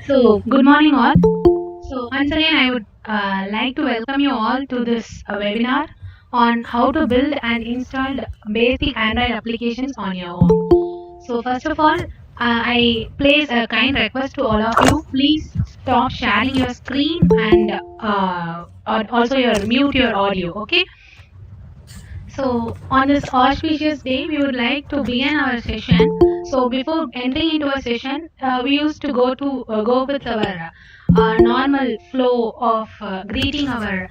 So, good morning, all. So, once again, I would like to welcome you all to this webinar on how to build and install basic Android applications on your own. So, first of all, I place a kind request to all of you. Please stop sharing your screen and also your mute your audio. Okay. So, on this auspicious day, we would like to begin our session. So, before entering into a session, we used to go with our normal flow of greeting our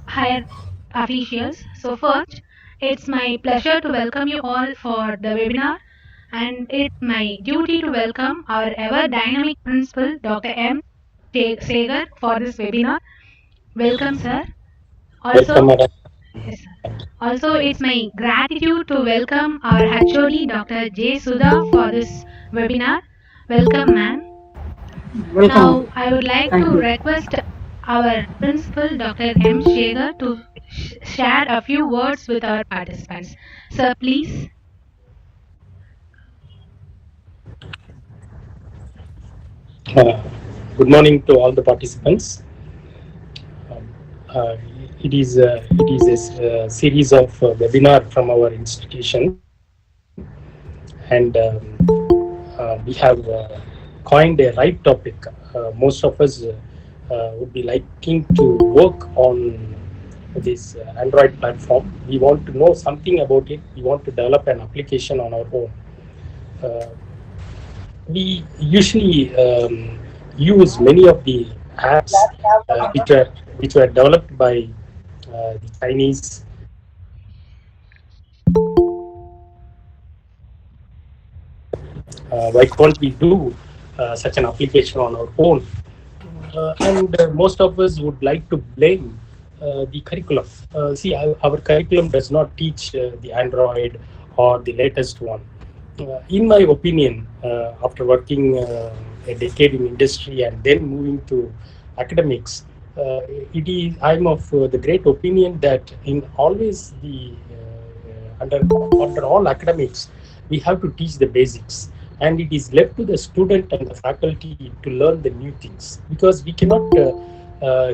higher officials. So, first, it's my pleasure to welcome you all for the webinar, and it's my duty to welcome our ever dynamic principal, Dr. M. Sagar, for this webinar. Welcome, sir. Also, Welcome, madam. yes, sir. Also, it's my gratitude to welcome our HOD, Dr. J. Sudha, for this webinar. Welcome, ma'am. Welcome. Now, I would like Thank to you. request our principal, Dr. M. Shegar, to share a few words with our participants. Sir, please. Uh, Good morning to all the participants. Um, uh, it is a series of webinar from our institution, and we have coined a right topic. Most of us would be liking to work on this Android platform. We want to know something about it. We want to develop an application on our own. Uh, we usually use many of the apps which were developed by the Chinese. Why can't we do such an application on our own? And most of us would like to blame the curriculum. See, our curriculum does not teach the Android or the latest one. In my opinion, after working a decade in industry and then moving to academics, I'm of the great opinion that in always the under all academics, we have to teach the basics, and it is left to the student and the faculty to learn the new things, because we cannot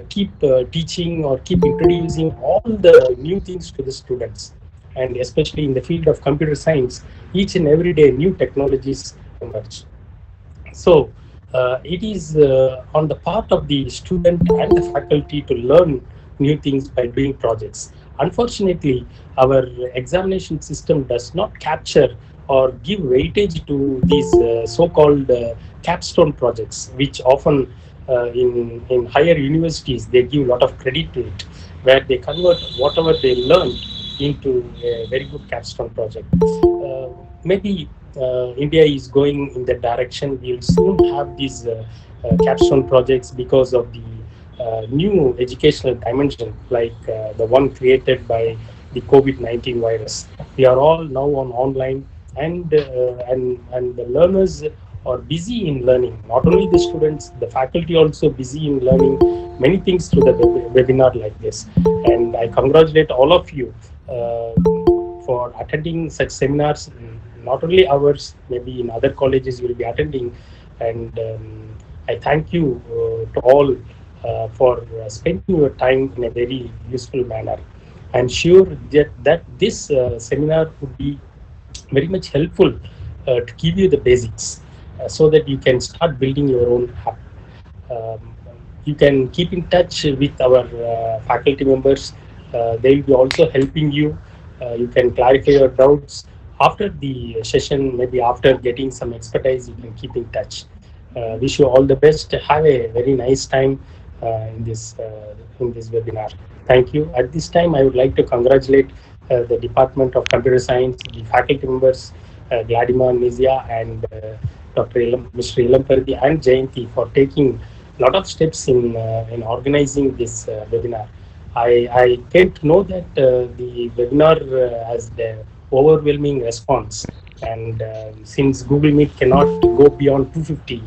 keep teaching or keep introducing all the new things to the students. And especially in the field of computer science, each and every day new technologies emerge. So it is on the part of the student and the faculty to learn new things by doing projects. Unfortunately, our examination system does not capture or give weightage to these so-called capstone projects, which often in higher universities they give a lot of credit to it, where they convert whatever they learn into a very good capstone project. Maybe India is going in that direction. We'll soon have these capstone projects because of the new educational dimension, like the one created by the COVID-19 virus. We are all now on online, and the learners are busy in learning. Not only the students, the faculty also busy in learning many things through the webinar like this. And I congratulate all of you for attending such seminars. Not only ours, maybe in other colleges you will be attending. And I thank you to all for spending your time in a very useful manner. I'm sure that this seminar would be very much helpful to give you the basics so that you can start building your own app. Um, you can keep in touch with our faculty members. They will be also helping you. You can clarify your doubts after the session. Maybe after getting some expertise, you can keep in touch. Wish you all the best. Have a very nice time in this webinar. Thank you. At this time, I would like to congratulate the Department of Computer Science, the faculty members, Gladima, Nizia, and Mr. Ilampardi and Jayanti for taking a lot of steps in organizing this webinar. I came to know that the webinar has the overwhelming response, and since Google Meet cannot go beyond 250,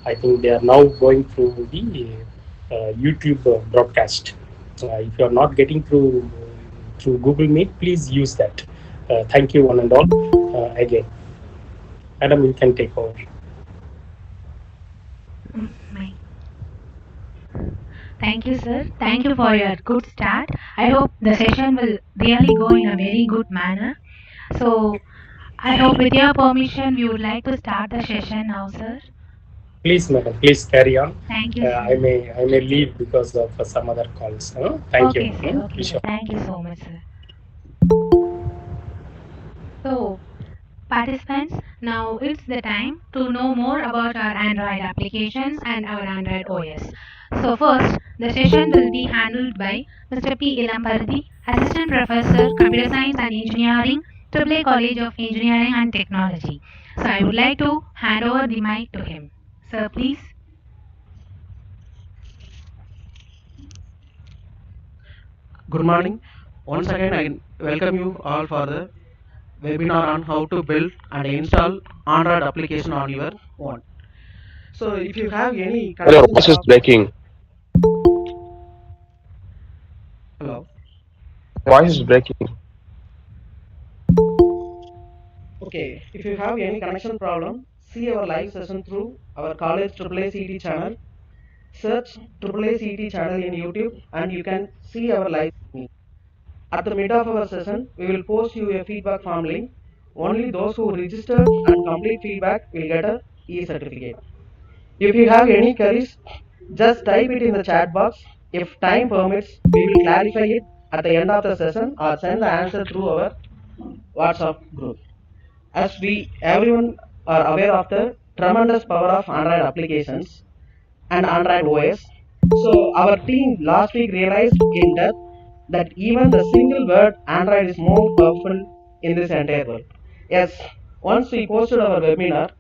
I think they are now going through the YouTube broadcast. If you are not getting through Google Meet, please use that. Thank you, one and all. Again, Adam, you can take over. My Thank you, sir. Thank you for your good start. I hope the session will really go in a very good manner. So, I hope with your permission, we would like to start the session now, sir. Please, madam, please carry on. Thank you, I sir. may leave because of some other calls. Thank you. Okay, sir. Okay, Wish sir. you. Thank you so much, sir. So, participants, now it's the time to know more about our Android applications and our Android OS. So first, the session will be handled by Mr. P. Ilampardi, Assistant Professor, Computer Science and Engineering, AAA College of Engineering and Technology. So I would like to hand over the mic to him. Sir, please. Good morning. Once again, I welcome you all for the webinar on how to build and install Android application on your phone. So, if you have any Your connection voice is problem, breaking. hello. Voice is breaking. Okay, if you have any connection problem, see our live session through our college AAA CT channel. Search AAA CT channel in YouTube, and you can see our live streaming. At the mid of our session, we will post you a feedback form link. Only those who register and complete feedback will get a e-certificate. If you have any queries, just type it in the chat box. If time permits, we will clarify it at the end of the session or send the answer through our WhatsApp group. As we everyone are aware of the tremendous power of Android applications and Android OS, so our team last week realized in depth that even the single word Android is more powerful in this entire world. Yes, once we posted our webinar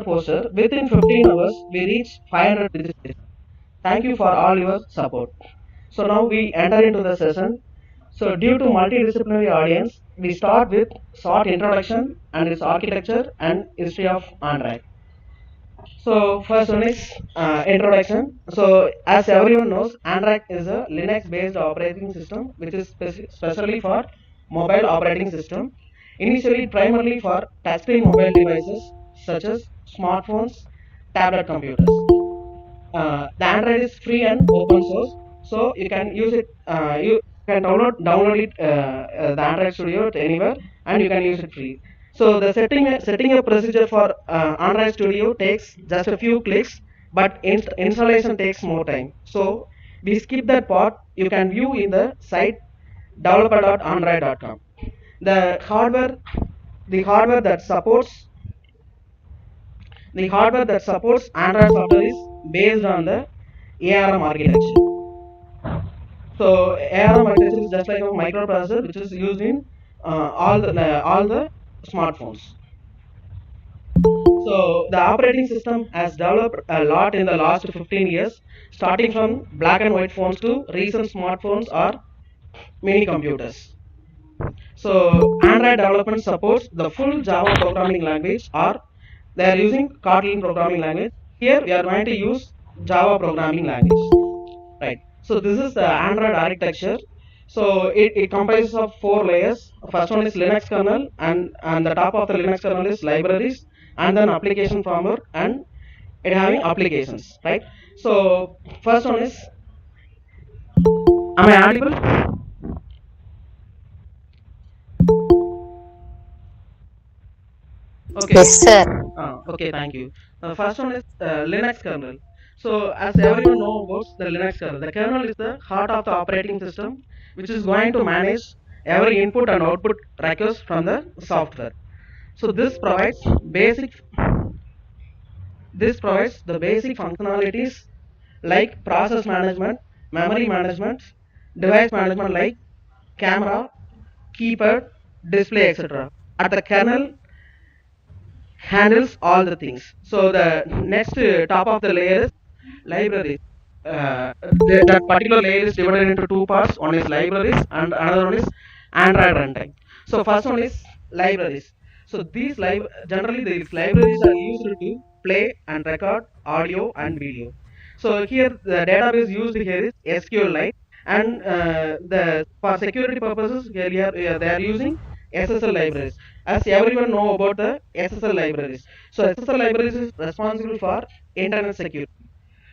poster, within 15 hours we reached 500 registrations. Thank you for all your support. So now we enter into the session. So due to multidisciplinary audience, we start with short introduction and its architecture and history of Android. So first one is introduction. So as everyone knows, Android is a Linux-based operating system which is specially for mobile operating system. Initially, primarily for touchscreen mobile devices such as smartphones, tablet computers. The Android is free and open source, so you can use it. You can download it the Android Studio to anywhere, and you can use it free. So the setting a procedure for Android Studio takes just a few clicks, but installation takes more time. So we skip that part. You can view in the site developer.android.com. The hardware, the hardware that supports the hardware that supports Android software is based on the ARM architecture. So ARM architecture is just like a microprocessor which is used in all the smartphones. So the operating system has developed a lot in the last 15 years, starting from black and white phones to recent smartphones or mini computers. So Android development supports the full Java programming language, or they are using Kotlin programming language. Here we are going to use Java programming language. Right. So this is the Android architecture. So it comprises of 4 layers. First one is Linux kernel, and the top of the Linux kernel is libraries, and then application framework, and it having applications. Right. So first one is, am I audible? Okay. Yes, sir. Okay, thank you. First one is Linux kernel. So, as everyone knows about the Linux kernel, the kernel is the heart of the operating system, which is going to manage every input and output request from the software. So, basic this provides the basic functionalities like process management, memory management, device management like camera, keypad, display, etc. At the kernel handles all the things. So the next top of the layer is libraries. That particular layer is divided into two parts. One is libraries and another one is Android runtime. So first one is libraries. So generally these libraries are used to play and record audio and video. So here the database used here is SQLite, and the for security purposes here they are using SSL libraries. As everyone know about the SSL libraries. So SSL libraries is responsible for internet security.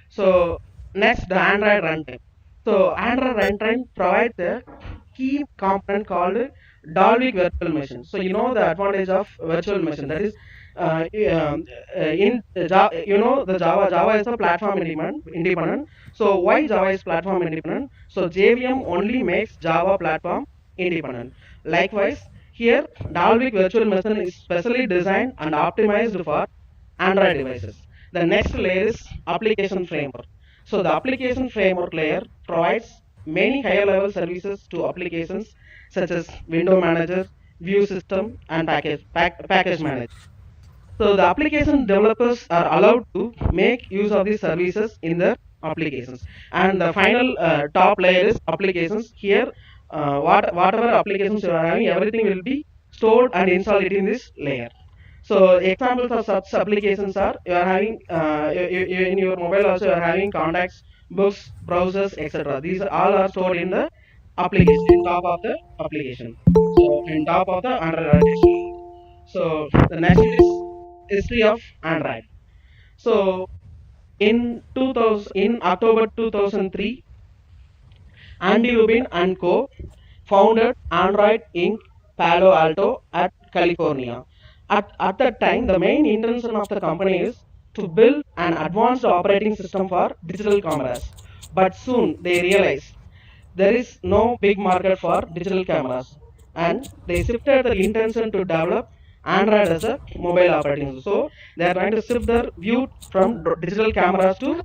So next, the Android runtime. So Android runtime provides a key component called Dalvik virtual machine. So you know the advantage of virtual machine. That is, in Java, you know the Java is a platform independent. So why Java is platform independent? So JVM only makes Java platform independent. Likewise, here Dalvik virtual machine is specially designed and optimized for Android devices. The next layer is application framework. So the application framework layer provides many higher level services to applications such as window manager, view system, and package manager. So the application developers are allowed to make use of these services in their applications. And the final top layer is applications. Here, whatever applications you are having, everything will be stored and installed in this layer. So examples of such applications are you are having in your mobile also you are having contacts, books, browsers, etc. These all are stored in the application, in top of the application. So in top of the Android application. So the next is history of Android. So in October 2003, Andy Rubin and co founded Android Inc. Palo Alto at California. At that time, the main intention of the company is to build an advanced operating system for digital cameras. But soon they realized there is no big market for digital cameras, and they shifted the intention to develop Android as a mobile operating system. So they are trying to shift their view from digital cameras to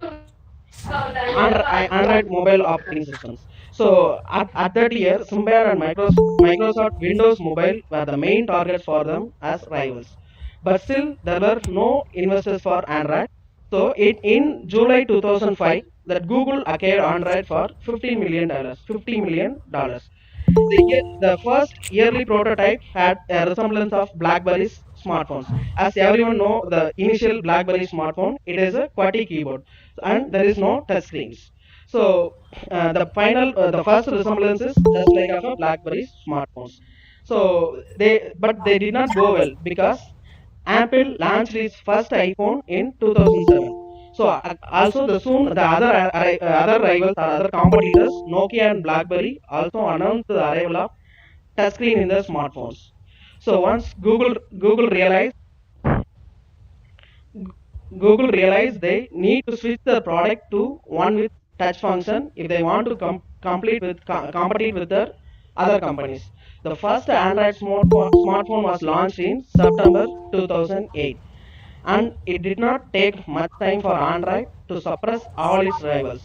Android mobile operating systems. So at that year, Symbian and Microsoft Windows Mobile were the main targets for them as rivals. But still, there were no investors for Android. So in July 2005, that Google acquired Android for $15 million. $50 million. The first yearly prototype had a resemblance of BlackBerry's smartphones. As everyone know, the initial BlackBerry smartphone, it is a QWERTY keyboard and there is no touch screens. So the first resemblance is just like of a BlackBerry smartphones. So but they did not go well because Apple launched its first iPhone in 2007. So also the other rivals or other competitors, Nokia and BlackBerry, also announced the arrival of touchscreen in their smartphones. So once Google realized they need to switch the product to one with touch function if they want to compete with their other companies. The first Android smartphone was launched in September 2008, and it did not take much time for Android to suppress all its rivals,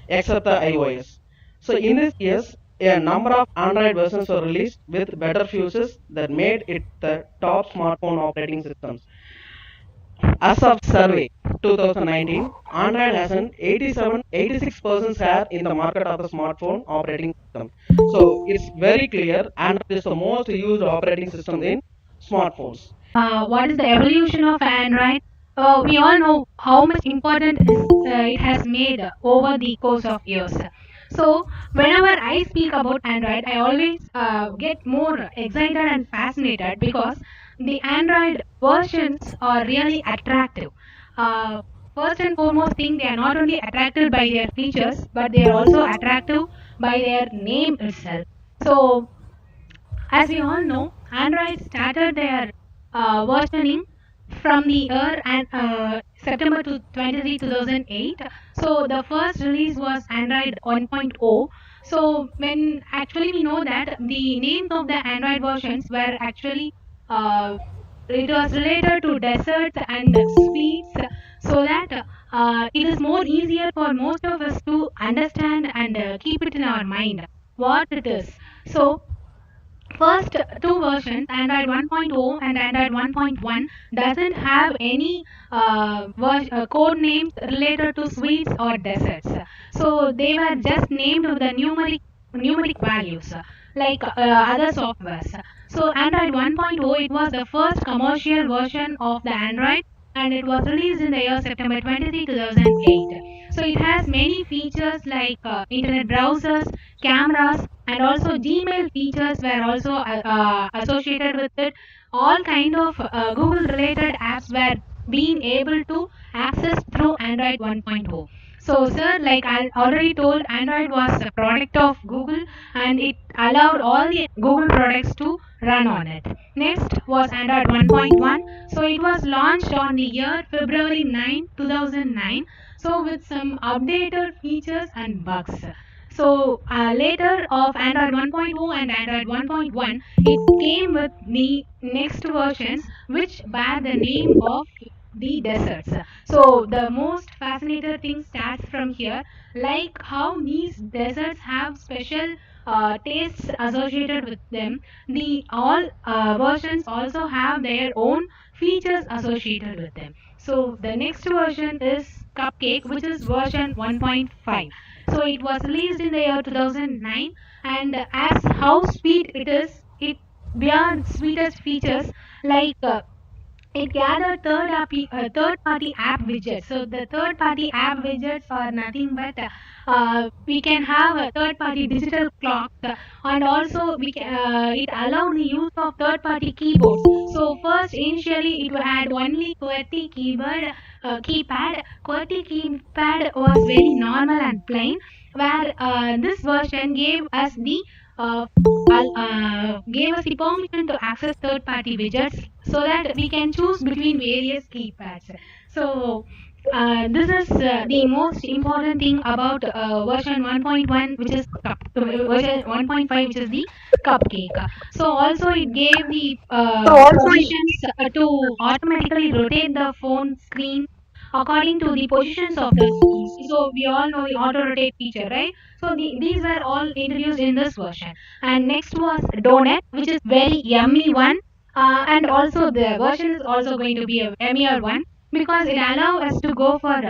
except the iOS. So in these years, a number of Android versions were released with better features that made it the top smartphone operating systems. As of survey 2019, Android has an 86% share in the market of the smartphone operating system. So it's very clear Android is the most used operating system in smartphones. What is the evolution of Android? We all know how much important it has made over the course of years. So, whenever I speak about Android, I always get more excited and fascinated because the Android versions are really attractive. Uh, First and foremost thing, they are not only attractive by their features, but they are also attractive by their name itself. So, as we all know, Android started their versioning from the year and September 23, 2008. So the first release was Android 1.0. So when actually we know that the names of the Android versions were actually uh, it was related to deserts and sweets, so that it is more easier for most of us to understand and keep it in our mind what it is. So first two versions, Android 1.0 and Android 1.1, doesn't have any code names related to sweets or desserts. So they were just named with the numeric values like other softwares. So Android 1.0, it was the first commercial version of the Android, and it was released in the year September 23, 2008. So it has many features like internet browsers, cameras, and also Gmail features were also associated with it. All kind of Google related apps were being able to access through Android 1.0. So, sir, like I already told, Android was a product of Google and it allowed all the Google products to run on it. Next was Android 1.1. So, it was launched on the year February 9, 2009. So, with some updated features and bugs. So later of Android 1.0 and Android 1.1, it came with the next versions which bear the name of the deserts. So the most fascinating thing starts from here, like how these deserts have special tastes associated with them. The all versions also have their own features associated with them. So the next version is Cupcake, which is version 1.5. So it was released in the year 2009, and as how sweet it is, it beyond sweetest features like it gathered third party app widgets. So the third party app widgets are nothing but we can have a third party digital clock, and also it allowed the use of third party keyboards. So first initially it had only QWERTY keypad. QWERTY keypad was very normal and plain, where this version uh, gave us the permission to access third-party widgets so that we can choose between various keypads. So this is the most important thing about version 1.1, which is version 1.5, which is the Cupcake. So also it gave the positions to automatically rotate the phone screen according to the positions of the screens. So we all know the auto rotate feature, right? So these were all introduced in this version. And next was Donut, which is very yummy one. And also the version is also going to be a yummier one because it allows us to go for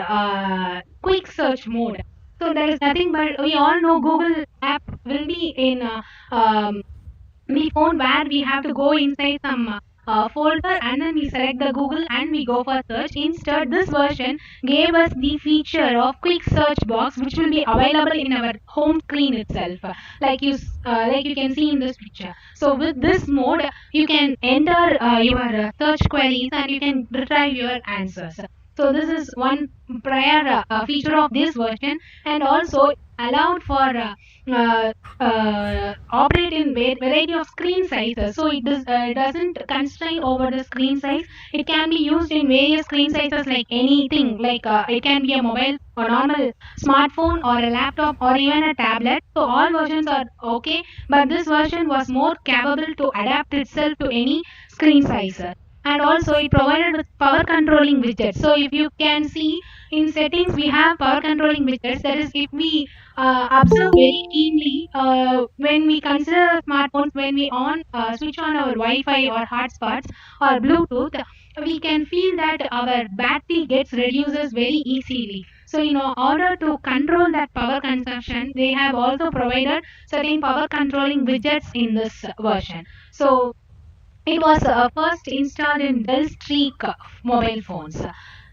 quick search mode. So there is nothing but we all know Google app will be in the phone where we have to go inside some folder and then we select the Google and we go for search. Instead, this version gave us the feature of quick search box, which will be available in our home screen itself, like you can see in this picture. So with this mode, you can enter your search queries and you can retrieve your answers. So this is one prior feature of this version, and also allowed for operate in variety of screen sizes. So doesn't constrain over the screen size. It can be used in various screen sizes like anything. Like it can be a mobile or normal smartphone or a laptop or even a tablet. So all versions are okay, but this version was more capable to adapt itself to any screen size. And also it provided with power controlling widgets. So if you can see in settings, we have power controlling widgets. That is, if we observe very keenly when we consider smartphones, when we switch on our Wi-Fi or hotspots or Bluetooth, we can feel that our battery gets reduces very easily. So in order to control that power consumption, they have also provided certain power controlling widgets in this version. So it was first installed in Dell Streak mobile phones.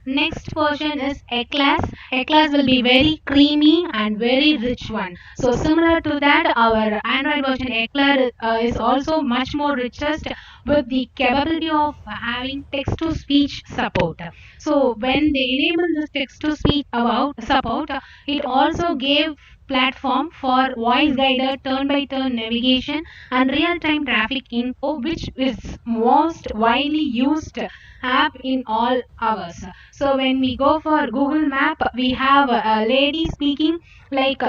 Next version is Eclair. Eclair will be very creamy and very rich one. So similar to that, our Android version Eclair is also much more richest with the capability of having text-to-speech support. So when they enable this text-to-speech about support, it also gave platform for voice guided turn by turn navigation and real time traffic info, which is most widely used app in all hours. So when we go for Google Map, we have a lady speaking like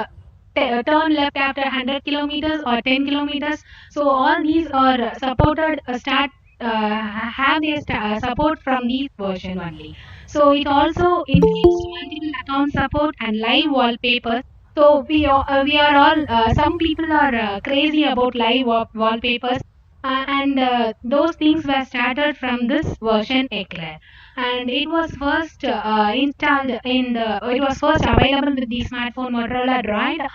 turn left after 100 kilometers or 10 kilometers. So all these are supported start have their support from these version only. So it also includes multiple account support and live wallpapers. So we are all some people are crazy about live wallpapers, and those things were started from this version Eclair, and it was first installed in the it was first available with the smartphone Motorola Droid.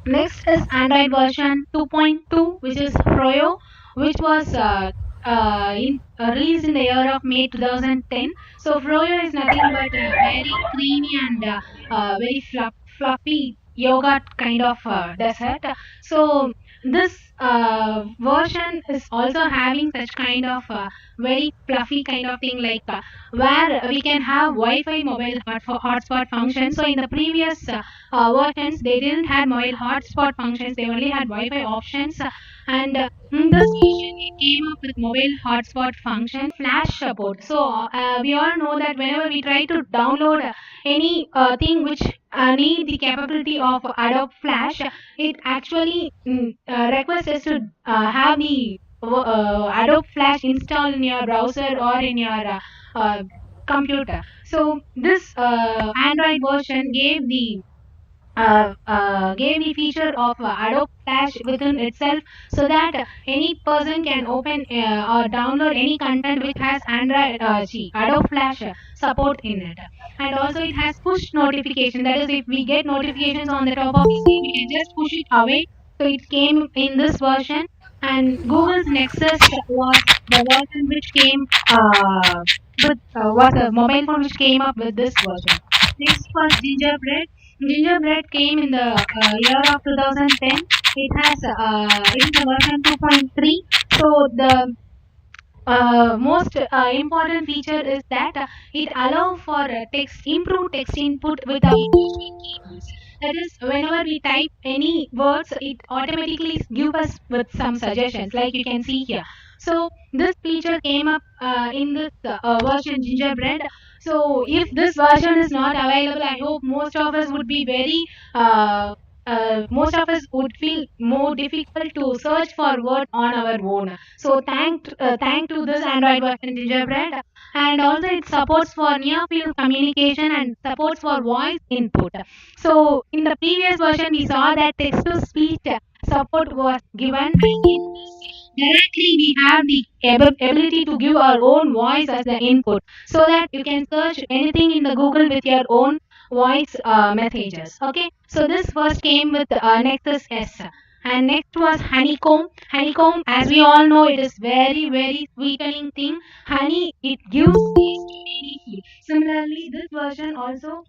Next is Android version 2.2, which is Froyo, which was released in the year of May 2010. So Froyo is nothing but very creamy and very fluffy yoga kind of desert. So this version is also having such kind of very fluffy kind of thing, like where we can have Wi-Fi mobile hotspot function. So in the previous versions, they didn't have mobile hotspot functions; they only had Wi-Fi options. And in this version, it came up with mobile hotspot function, flash support. So we all know that whenever we try to download any thing which need the capability of Adobe Flash, it actually requests us to have the Adobe Flash installed in your browser or in your computer. So this Android version gave the feature of Adobe Flash within itself, so that any person can open or download any content which has Adobe Flash support in it. And also it has push notification. That is, if we get notifications on the top of the screen, we can just push it away. So it came in this version. And Google's Nexus was the version which came was a mobile phone which came up with this version. Next was Gingerbread. Gingerbread came in the year of 2010. It is a version 2.3. So the most important feature is that it allows for improved text input without touching keyboards. That is, whenever we type any words, it automatically gives us with some suggestions, like you can see here. So this feature came up in this version Gingerbread. So if this version is not available, I hope most of us would feel more difficult to search for word on our own. So thank to this Android version Gingerbread, and also it supports for near field communication and supports for voice input. So in the previous version, we saw that text to speech support was given, and in this directly we have the ability to give our own voice as the input, so that you can search anything in the Google with your own voice messages. Okay, so this first came with Nexus S. And next was Honeycomb. Honeycomb, as we all know, it is very, very sweetening thing. Honey, it gives taste to any food. Similarly, this version also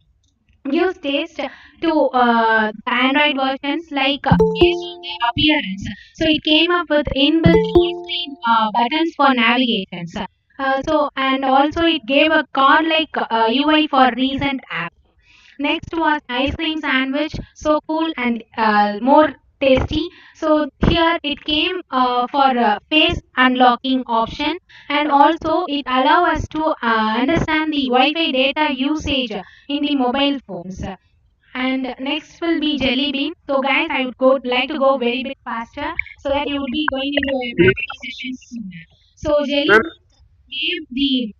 gives taste to the Android versions, like based on their appearance. So it came up with inbuilt on-screen buttons for navigations. And also it gave a card-like UI for recent apps. Next was ice cream sandwich, so cool and more tasty. So here it came for face unlocking option, and also it allow us to understand the Wi-Fi data usage in the mobile phones. And next will be Jelly Bean. So guys, I would like to go very bit faster, so that you will be going into a practical session soon. So Jelly Ma'am, Bean gave the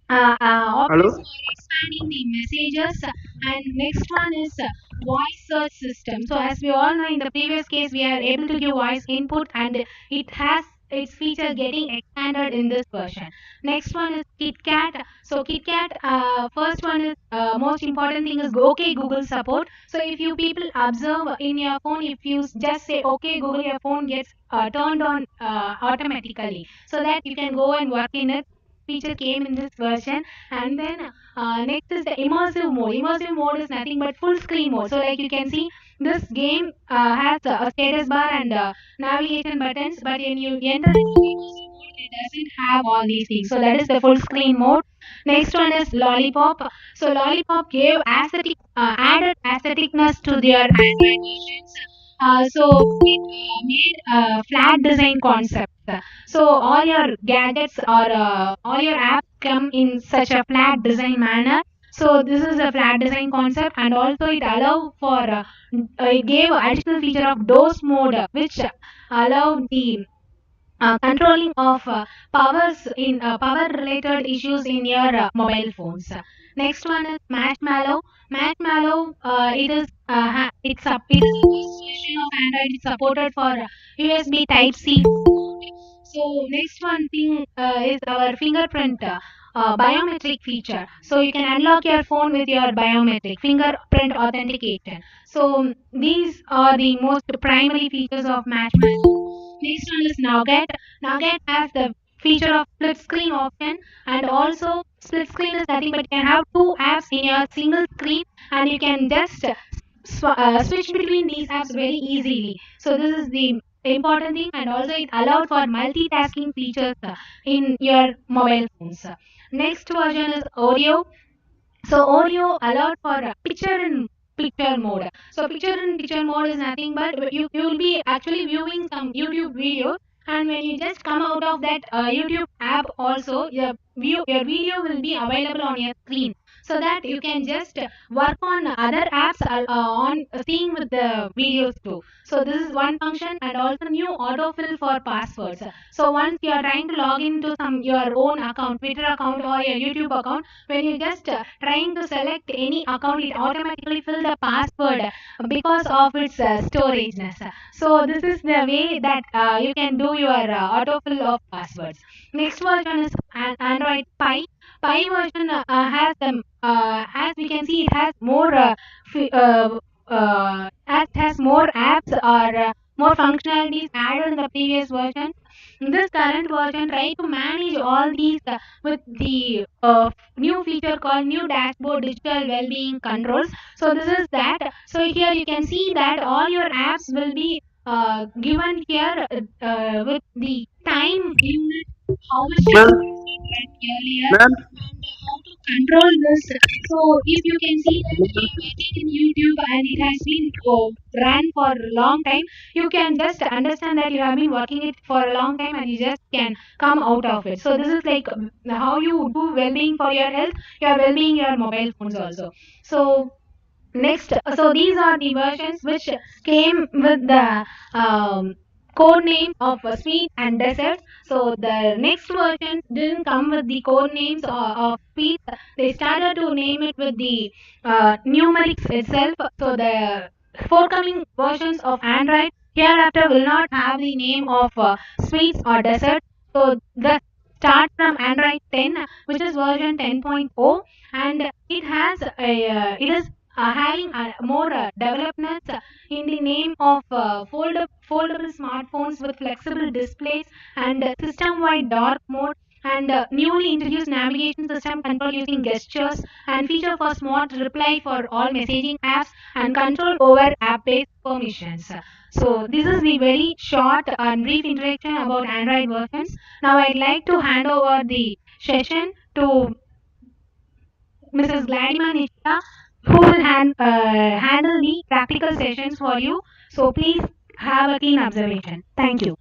hello. options for expanding the messages. And next one is voice search system. So as we all know, in the previous case, we are able to give voice input, and it has its feature getting expanded in this version. Next one is KitKat. So KitKat, first one is most important thing is OK Google support. So if you people observe in your phone, if you just say OK Google, your phone gets turned on automatically, so that you can go and work in it. Feature came in this version. And then next is the immersive mode. Immersive mode is nothing but full screen mode. So like you can see, this game has a status bar and navigation buttons, but when you enter into immersive mode, it doesn't have all these things. So that is the full screen mode. Next one is Lollipop. So Lollipop gave added aestheticness to their Android versions. So it made a flat design concept. So all your gadgets or all your apps come in such a flat design manner. So this is a flat design concept, and also it gave additional feature of dose mode, which allowed the controlling of power related issues in your mobile phones. Next one is Marshmallow. Marshmallow, it is the first version of Android. It's supported for USB Type C. So next one thing is our fingerprint biometric feature. So you can unlock your phone with your biometric fingerprint authentication. So these are the most primary features of Marshmallow. Next one is Nougat. Nougat has the feature of split screen option, and also split screen is nothing but you can have two apps in your single screen, and you can just switch between these apps very easily. So this is the important thing, and also it allowed for multitasking features in your mobile phones. Next version is Oreo. So Oreo allowed for picture in picture mode. So picture in picture mode is nothing but you will be actually viewing some YouTube video, and when you just come out of that YouTube app also, your video will be available on your screen, so that you can just work on other apps on seeing with the videos too. So this is one function, and also new autofill for passwords. So once you are trying to log into some your own account, Twitter account or your YouTube account, when you just trying to select any account, it automatically fill the password because of its storageness. So this is the way that you can do your autofill of passwords. Next version is Android Pie. Pie version has as we can see, it has more it has more apps or more functionalities added in the previous version. In this current version, try to manage all these with the new feature called new dashboard digital well-being controls. So this is that. So here you can see that all your apps will be given here with the time unit, how much you Ma'am, went earlier, ma'am, and how to control this. So if you can see that you are working in YouTube and it has been run for a long time, you can just understand that you have been working it for a long time and you just can come out of it. So this is like how you do well-being for your health, your well-being, your mobile phones also. So next, so these are the versions which came with the code names of sweet and desserts. So the next version didn't come with the code names of sweets. They started to name it with the numerics itself. So the forthcoming versions of Android hereafter will not have the name of sweets or desserts. So the start from Android 10, which is version 10.0, and it has it is having more developments in the name of foldable smartphones with flexible displays and system-wide dark mode, and newly introduced navigation system control using gestures, and feature for smart reply for all messaging apps, and control over app-based permissions. So this is the very short and brief introduction about Android versions. Now I'd like to hand over the session to Mrs. Gladima Nishita, who will handle the practical sessions for you. So please have a keen observation. Thank you.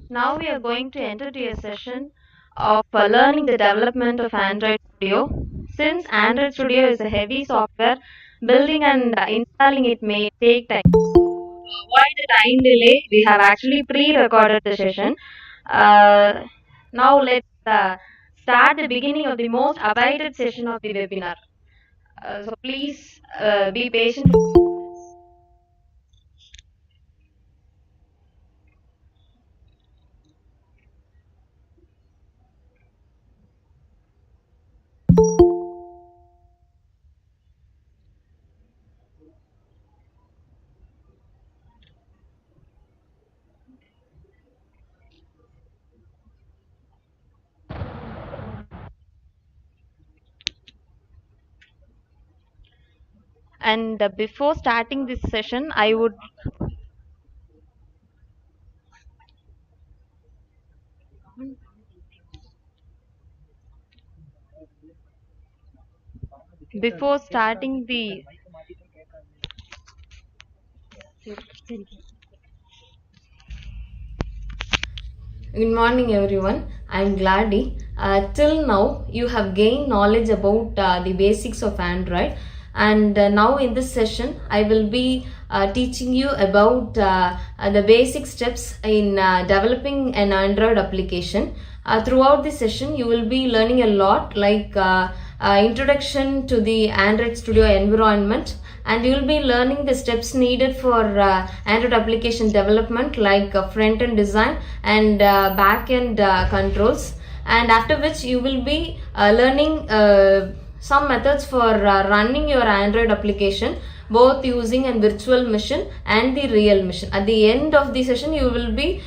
Now we are going to enter to a session of learning the development of Android Studio. Since Android Studio is a heavy software, building and installing it may take time. To avoid the time delay, we have actually pre-recorded the session. Now let's start the beginning of the most awaited session of the webinar. So please be patient. And before starting this session, before starting the Good morning, everyone. I'm Gladdy. Till now, you have gained knowledge about the basics of Android, and now in this session, I will be teaching you about the basic steps in developing an Android application. Throughout the session, you will be learning a lot, like introduction to the Android Studio environment, and you will be learning the steps needed for Android application development, like front-end design and back-end controls, and after which you will be learning some methods for running your Android application both using a virtual machine and the real machine. At the end of the session, you will be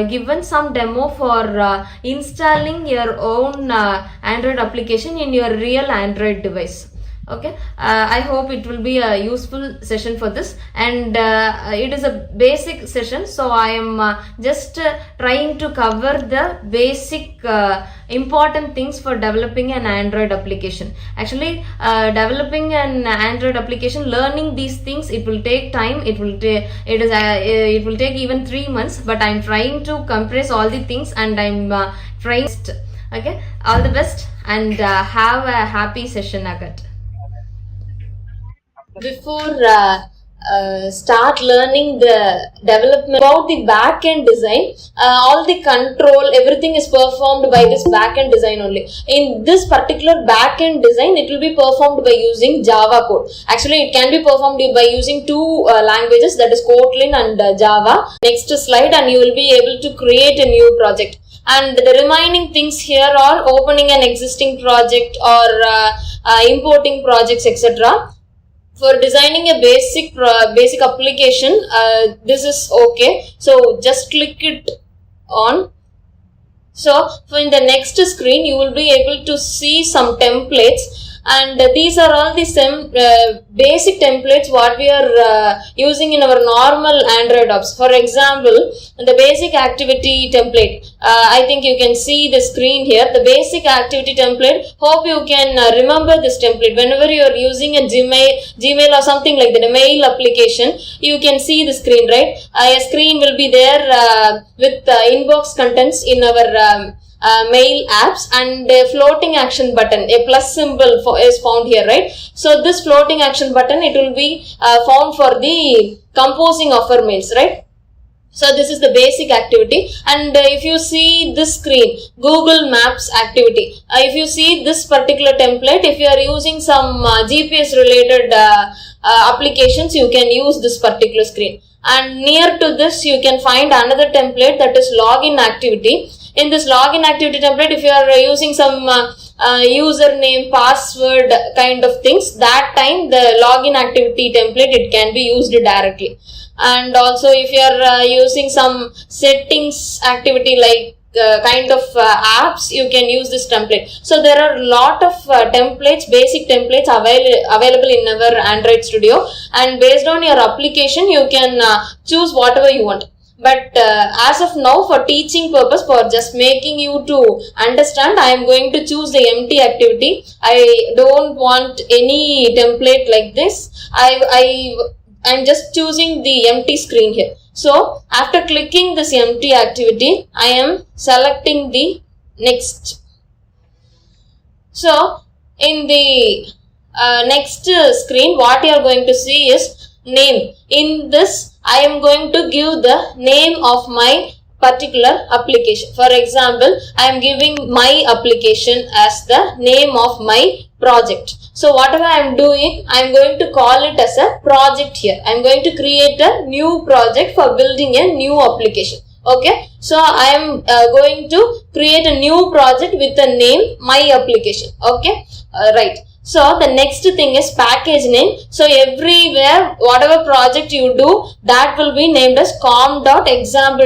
given some demo for installing your own Android application in your real Android device. Okay, I hope it will be a useful session for this, and it is a basic session, so I am just trying to cover the basic important things for developing an Android application. Actually, developing an Android application, learning these things, it will take time. It will take even 3 months, but I'm trying to compress all the things, and I'm trying. Okay, all the best, and have a happy session, Agat. Before start learning the development about the back-end design, all the control, everything is performed by this back-end design only. In this particular back-end design, it will be performed by using Java code. Actually, it can be performed by using two languages, that is Kotlin and Java. Next slide, and you will be able to create a new project. And the remaining things here are opening an existing project or importing projects, etc. For designing a basic application, this is okay. So just click it on. So in the next screen, you will be able to see some templates, and these are all the basic templates what we are using in our normal Android apps. For example, the basic activity template, I think you can see the screen here. The basic activity template, hope you can remember this template. Whenever you are using a Gmail or something like that, a mail application, you can see the screen, right? A screen will be there with inbox contents in our mail apps, and a floating action button, a plus symbol is found here, right? So this floating action button, it will be found for the composing of our mails, right? So this is the basic activity. And if you see this screen, Google Maps activity, if you see this particular template, if you are using some GPS related applications, you can use this particular screen. And near to this, you can find another template, that is login activity. In this login activity template, if you are using some username, password kind of things, that time the login activity template, it can be used directly. And also if you are using some settings activity like kind of apps, you can use this template. So there are a lot of templates, basic templates available in our Android Studio, and based on your application, you can choose whatever you want. But as of now, for teaching purpose, for just making you to understand, I am going to choose the empty activity. I don't want any template like this. I'm just choosing the empty screen here. So after clicking this empty activity, I am selecting the next. So in the next screen, what you are going to see is name. In this, I am going to give the name of my particular application. For example, I am giving my application as the name of my project. So whatever I am doing, I am going to call it as a project here. I am going to create a new project for building a new application. Okay, so I am going to create a new project with the name my application. Okay, right. So the next thing is package name. So everywhere, whatever project you do, that will be named as com.example.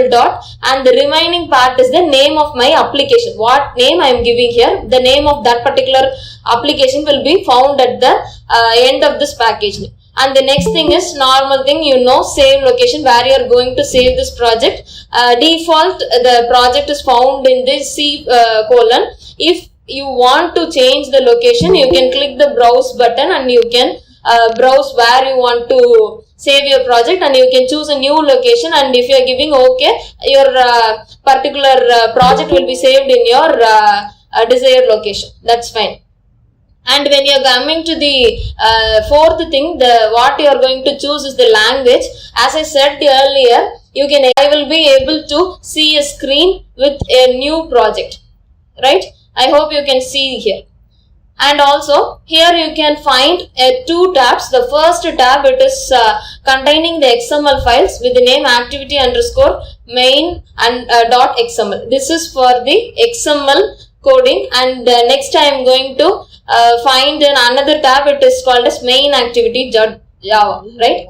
And the remaining part is the name of my application. What name I am giving here, the name of that particular application will be found at the end of this package name. And the next thing is normal thing, save location where you are going to save this project. Default, the project is found in this C : if you want to change the location, you can click the browse button and you can browse where you want to save your project, and you can choose a new location, and if you are giving OK, your particular project will be saved in your desired location. That's fine. And when you are coming to the fourth thing, what you are going to choose is the language. As I said earlier, I will be able to see a screen with a new project, right? I hope you can see here. And also here you can find two tabs. The first tab, it is containing the XML files with the name activity_main and .xml. This is for the XML coding. And next I am going to find another tab. It is called as main activity Java, right?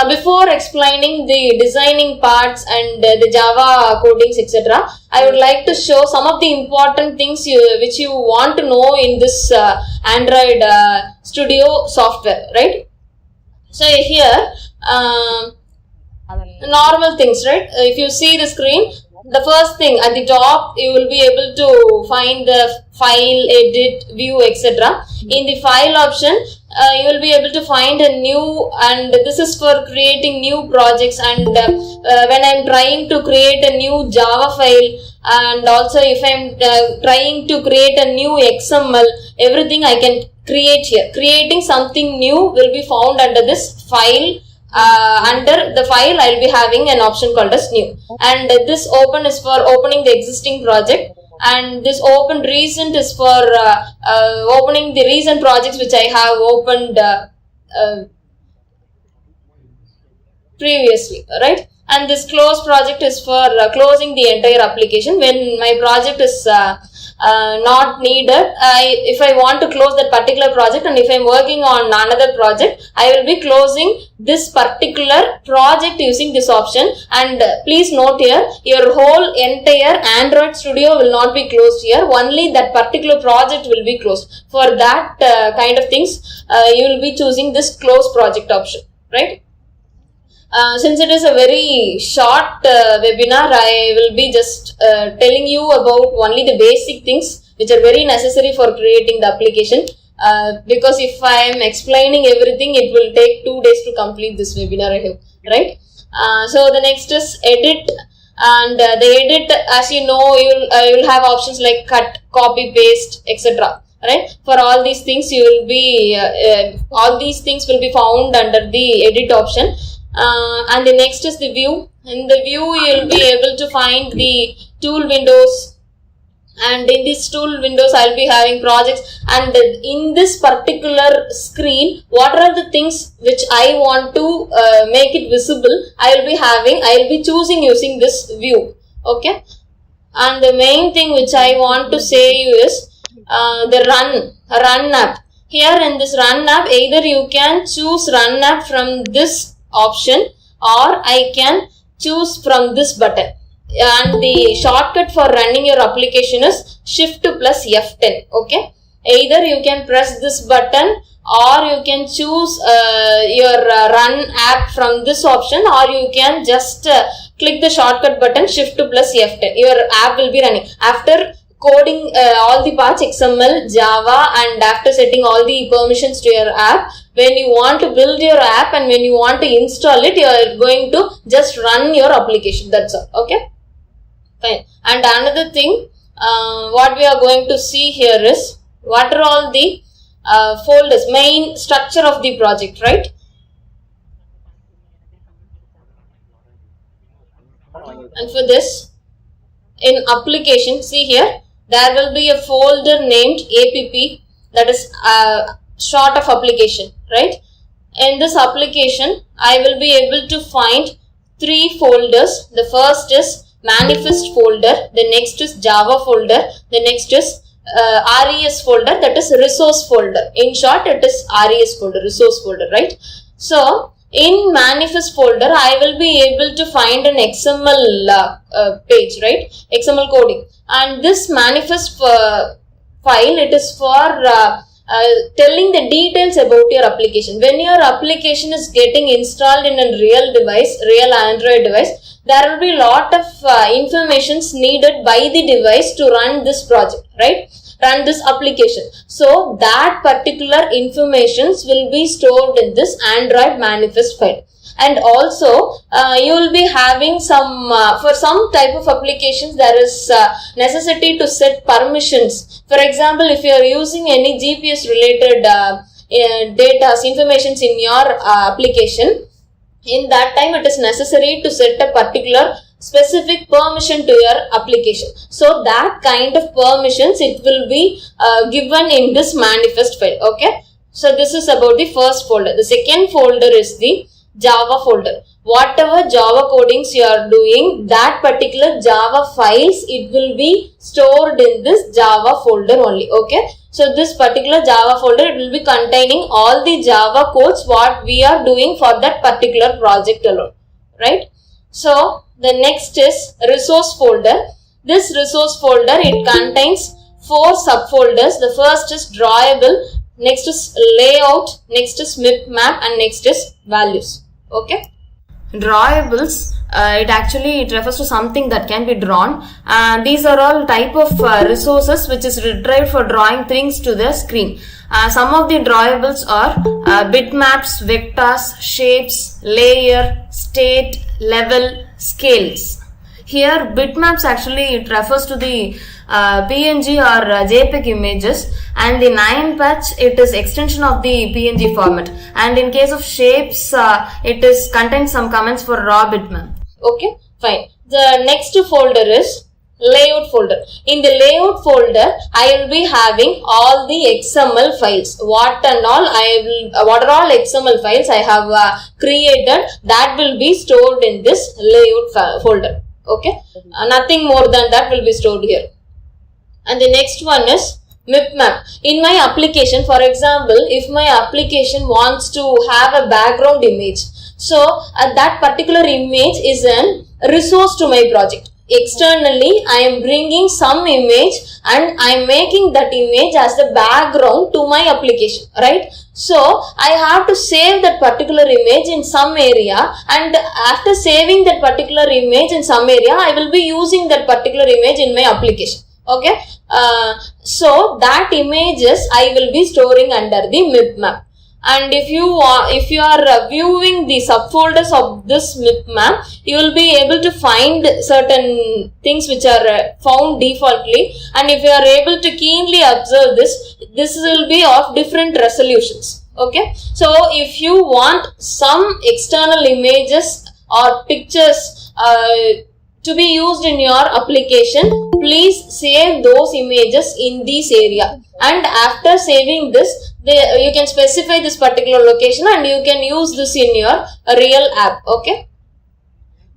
Before explaining the designing parts and the Java codings, etc., I would like to show some of the important things which you want to know in this Android Studio software, right? So here, normal things, right? If you see the screen, the first thing at the top, you will be able to find the file, edit, view, etc. In the file option, you will be able to find a new, and this is for creating new projects. And when I'm trying to create a new Java file, and also if I'm trying to create a new XML, everything I can create here. Creating something new will be found under this file. Under the file, I'll be having an option called as new, and this open is for opening the existing project, and this open recent is for opening the recent projects which I have opened previously, right? And this close project is for closing the entire application when my project is not needed. If I want to close that particular project, and if I'm working on another project, I will be closing this particular project using this option. And please note here, your whole entire Android Studio will not be closed here. Only that particular project will be closed. For that kind of things, you will be choosing this close project option, right? Since it is a very short webinar, I will be just telling you about only the basic things which are very necessary for creating the application. Because if I am explaining everything, it will take 2 days to complete this webinar, I hope, right? So the next is edit, and the edit, as you know, you'll have options like cut, copy, paste, etc. Right? For all these things, you will be all these things will be found under the edit option. And the next is the view. In the view, you will be able to find the tool windows, and in these tool windows I'll be having projects, and in this particular screen, what are the things which I want to make it visible, I'll be choosing using this view. Okay, and the main thing which I want to say you is the run app. Here in this run app, either you can choose run app from this option, or I can choose from this button, and the shortcut for running your application is Shift plus F10. Okay, either you can press this button, or you can choose your run app from this option, or you can just click the shortcut button Shift plus F10. Your app will be running after coding all the parts, XML, Java, and after setting all the permissions to your app. When you want to build your app and when you want to install it, you are going to just run your application. That's all. Okay, fine. And another thing, what we are going to see here is what are all the folders, main structure of the project, right? And for this, in application, see here, there will be a folder named app, that is short of application, right? In this application, I will be able to find 3 folders. The first is manifest folder, the next is Java folder, the next is RES folder, that is resource folder. In short, it is RES folder, resource folder, right? So in manifest folder, I will be able to find an XML page, right? XML coding, and this manifest file, it is for telling the details about your application. When your application is getting installed in a real device, real Android device, there will be a lot of informations needed by the device to run this project, right? Run this application. So that particular informations will be stored in this Android manifest file. And also you will be having some for some type of applications, there is necessity to set permissions. For example, if you are using any GPS related data informations in your application, in that time it is necessary to set a particular specific permission to your application. So that kind of permissions, it will be given in this manifest file. Okay, so this is about the first folder. The second folder is the Java folder. Whatever Java codings you are doing, that particular Java files, it will be stored in this Java folder only. Okay, So this particular Java folder, it will be containing all the Java codes what we are doing for that particular project alone, right? So the next is resource folder. This resource folder, it contains 4 subfolders. The first is drawable, next is layout, next is mip map, and next is values. Okay. Drawables, it refers to something that can be drawn, and these are all type of resources which is retrieved for drawing things to the screen. Some of the drawables are bitmaps, vectors, shapes, layer, state, level, scales. Here bitmaps it refers to the PNG or JPEG images, and the 9 patch, it is extension of the PNG format, and in case of shapes, it is contains some comments for raw bitmap. Okay, fine. The next folder is layout folder. In the layout folder, I will be having all the XML files. What are all XML files I have created, that will be stored in this layout folder. Okay, nothing more than that will be stored here. And the next one is mip map. In my application, for example, if my application wants to have a background image, so that particular image is a resource to my project. Externally, I am bringing some image and I am making that image as the background to my application, right? So I have to save that particular image in some area, and after saving that particular image in some area, I will be using that particular image in my application. Okay, so that images I will be storing under the mip map. And if you are viewing the subfolders of this mip map, you will be able to find certain things which are found defaultly, and if you are able to keenly observe this will be of different resolutions. Okay, so if you want some external images or pictures to be used in your application, please save those images in this area, and after saving this, you can specify this particular location and you can use this in your real app. Okay.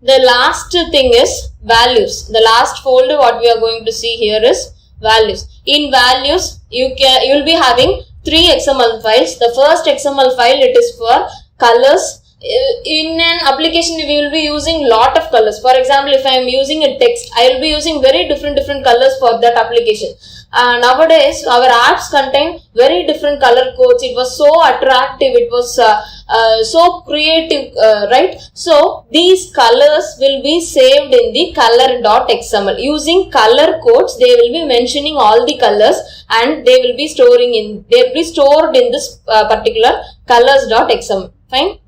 The last thing is values. The last folder what we are going to see here is values. In values, you will be having 3 XML files. The first XML file, it is for colors. In an application, we will be using lot of colors. For example, if I am using a text, I will be using very different colors for that application. Nowadays, our apps contain very different color codes. It was so attractive. It was so creative, right? So these colors will be saved in the color.xml. Using color codes, they will be mentioning all the colors, and they will be stored in this particular colors.xml. Fine.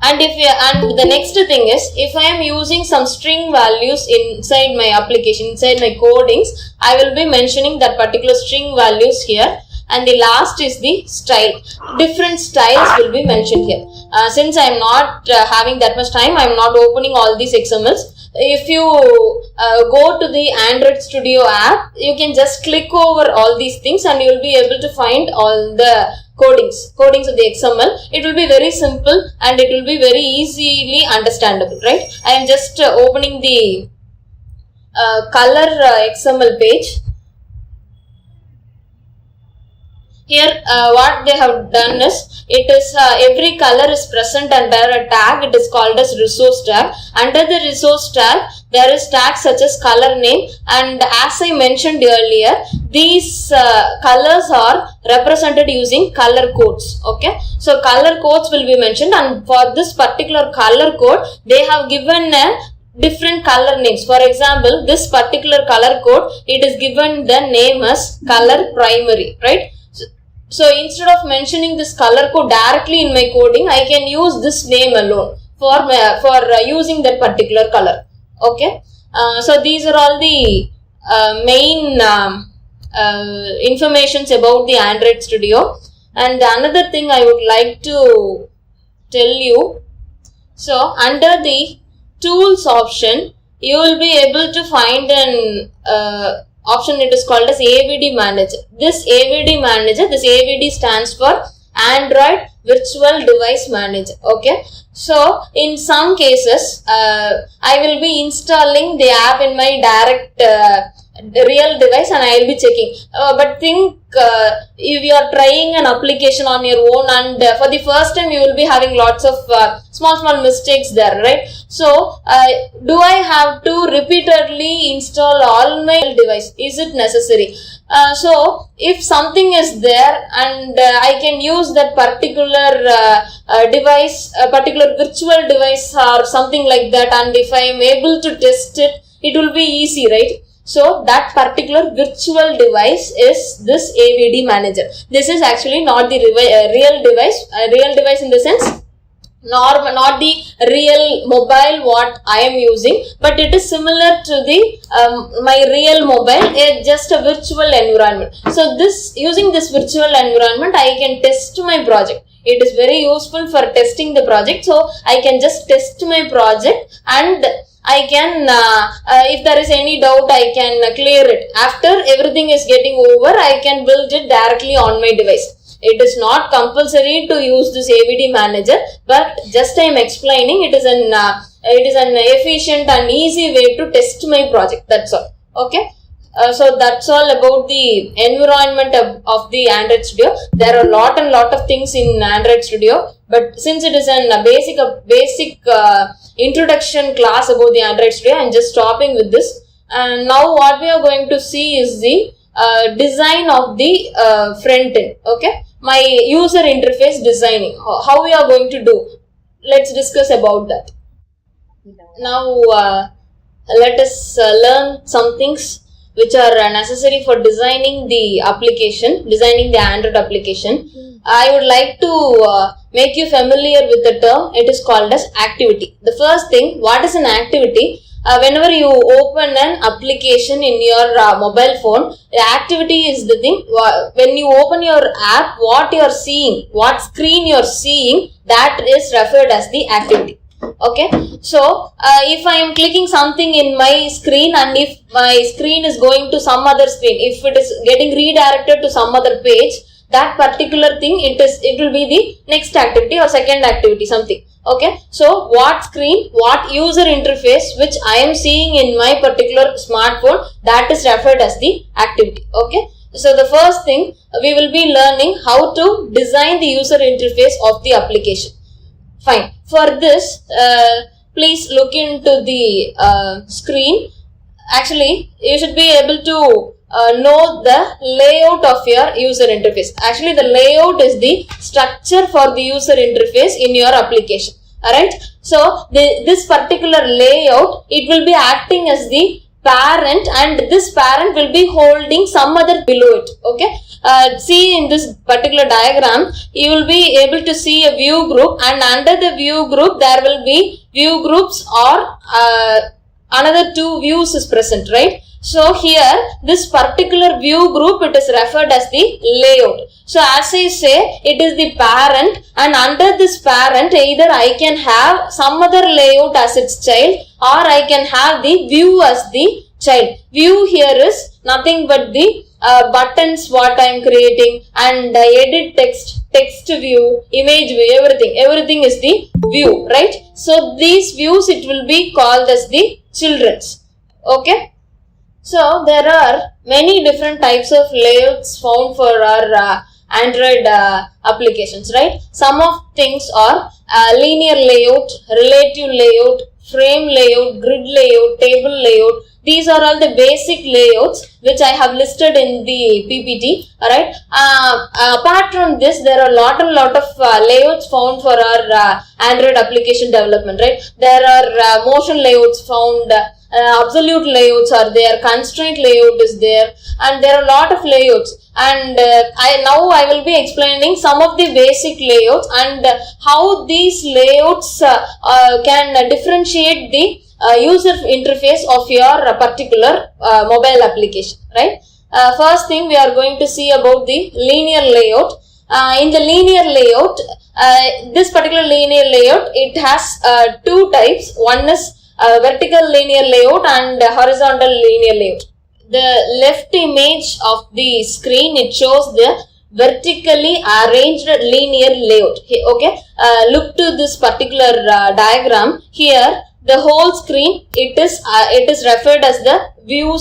And the next thing is, if I am using some string values inside my application, inside my codings, I will be mentioning that particular string values here. And the last is the style. Different styles will be mentioned here. Since I am not having that much time, I am not opening all these XMLs. If you go to the Android Studio app, you can just click over all these things and you will be able to find all the codings of the XML. It will be very simple and it will be very easily understandable, right? I am just opening the color XML page. Here what they have done is, it is every color is present under a tag. It is called as resource tag. Under the resource tag, there is tags such as color name, and as I mentioned earlier, these colors are represented using color codes. Okay, so color codes will be mentioned, and for this particular color code, they have given a different color names. For example, this particular color code, it is given the name as color primary, right? So instead of mentioning this color code directly in my coding, I can use this name alone for using that particular color. Okay. So these are all the main informations about the Android Studio. And another thing I would like to tell you. So under the tools option, you will be able to find an option. It is called as AVD Manager. This AVD Manager, this AVD stands for Android Virtual Device Manager. Okay, so in some cases, I will be installing the app in my direct real device and I will be checking. But think if you are trying an application on your own and for the first time you will be having lots of small mistakes there, right? So do I have to repeatedly install all my device? Is it necessary? So if something is there and I can use that particular device, a particular virtual device or something like that, and if I am able to test it, it will be easy, right? So that particular virtual device is this AVD manager. This is actually not the real device in the sense not the real mobile what I am using, but it is similar to the my real mobile, just a virtual environment. So using this virtual environment, I can test my project. It is very useful for testing the project. So I can just test my project and I can, if there is any doubt, I can clear it. After everything is getting over, I can build it directly on my device. It is not compulsory to use this AVD manager, but just I am explaining it is an efficient and easy way to test my project. That's all. Okay. So that's all about the environment of the Android Studio. There are a lot of things in Android Studio, but since it is a basic introduction class about the Android Studio, I am just stopping with this. And now what we are going to see is the design of the front end. Okay, my user interface designing. How we are going to do? Let's discuss about that. Now let us learn some things which are necessary for designing the Android application. I would like to make you familiar with the term. It is called as activity. The first thing, what is an activity? Whenever you open an application in your mobile phone, the activity is the thing. When you open your app, what you are seeing, what screen you are seeing, that is referred as the activity. Okay, so if I am clicking something in my screen and if my screen is going to some other screen, if it is getting redirected to some other page, that particular thing, it will be the next activity or second activity, something. Okay, so what screen, what user interface which I am seeing in my particular smartphone, that is referred as the activity. Okay, so the first thing, we will be learning how to design the user interface of the application. Fine. For this, please look into the screen. Actually, you should be able to know the layout of your user interface. Actually, the layout is the structure for the user interface in your application. Alright. So, this particular layout, it will be acting as the parent, and this parent will be holding some other below it. Okay. See in this particular diagram, you will be able to see a view group, and under the view group there will be view groups or another two views is present, right? So here this particular view group, it is referred as the layout. So as I say, it is the parent, and under this parent either I can have some other layout as its child, or I can have the view as the child. View here is nothing but the buttons what I am creating, and edit text view, image view, everything is the view, right? So these views, it will be called as the children's. Okay. So there are many different types of layouts found for our Android applications, right? Some of things are linear layout, relative layout, frame layout, grid layout, table layout. These are all the basic layouts which I have listed in the PPT. Alright. Apart from this, there are a lot of layouts found for our Android application development. Right. There are motion layouts found. Absolute layouts are there. Constraint layout is there, and there are a lot of layouts. And I will be explaining some of the basic layouts and how these layouts can differentiate the user interface of your particular mobile application, right? First thing, we are going to see about the linear layout. In the linear layout, this particular linear layout, it has two types. One is vertical linear layout and horizontal linear layout. The left image of the screen, it shows the vertically arranged linear layout. Okay, look to this particular diagram here. The whole screen, it is referred as the view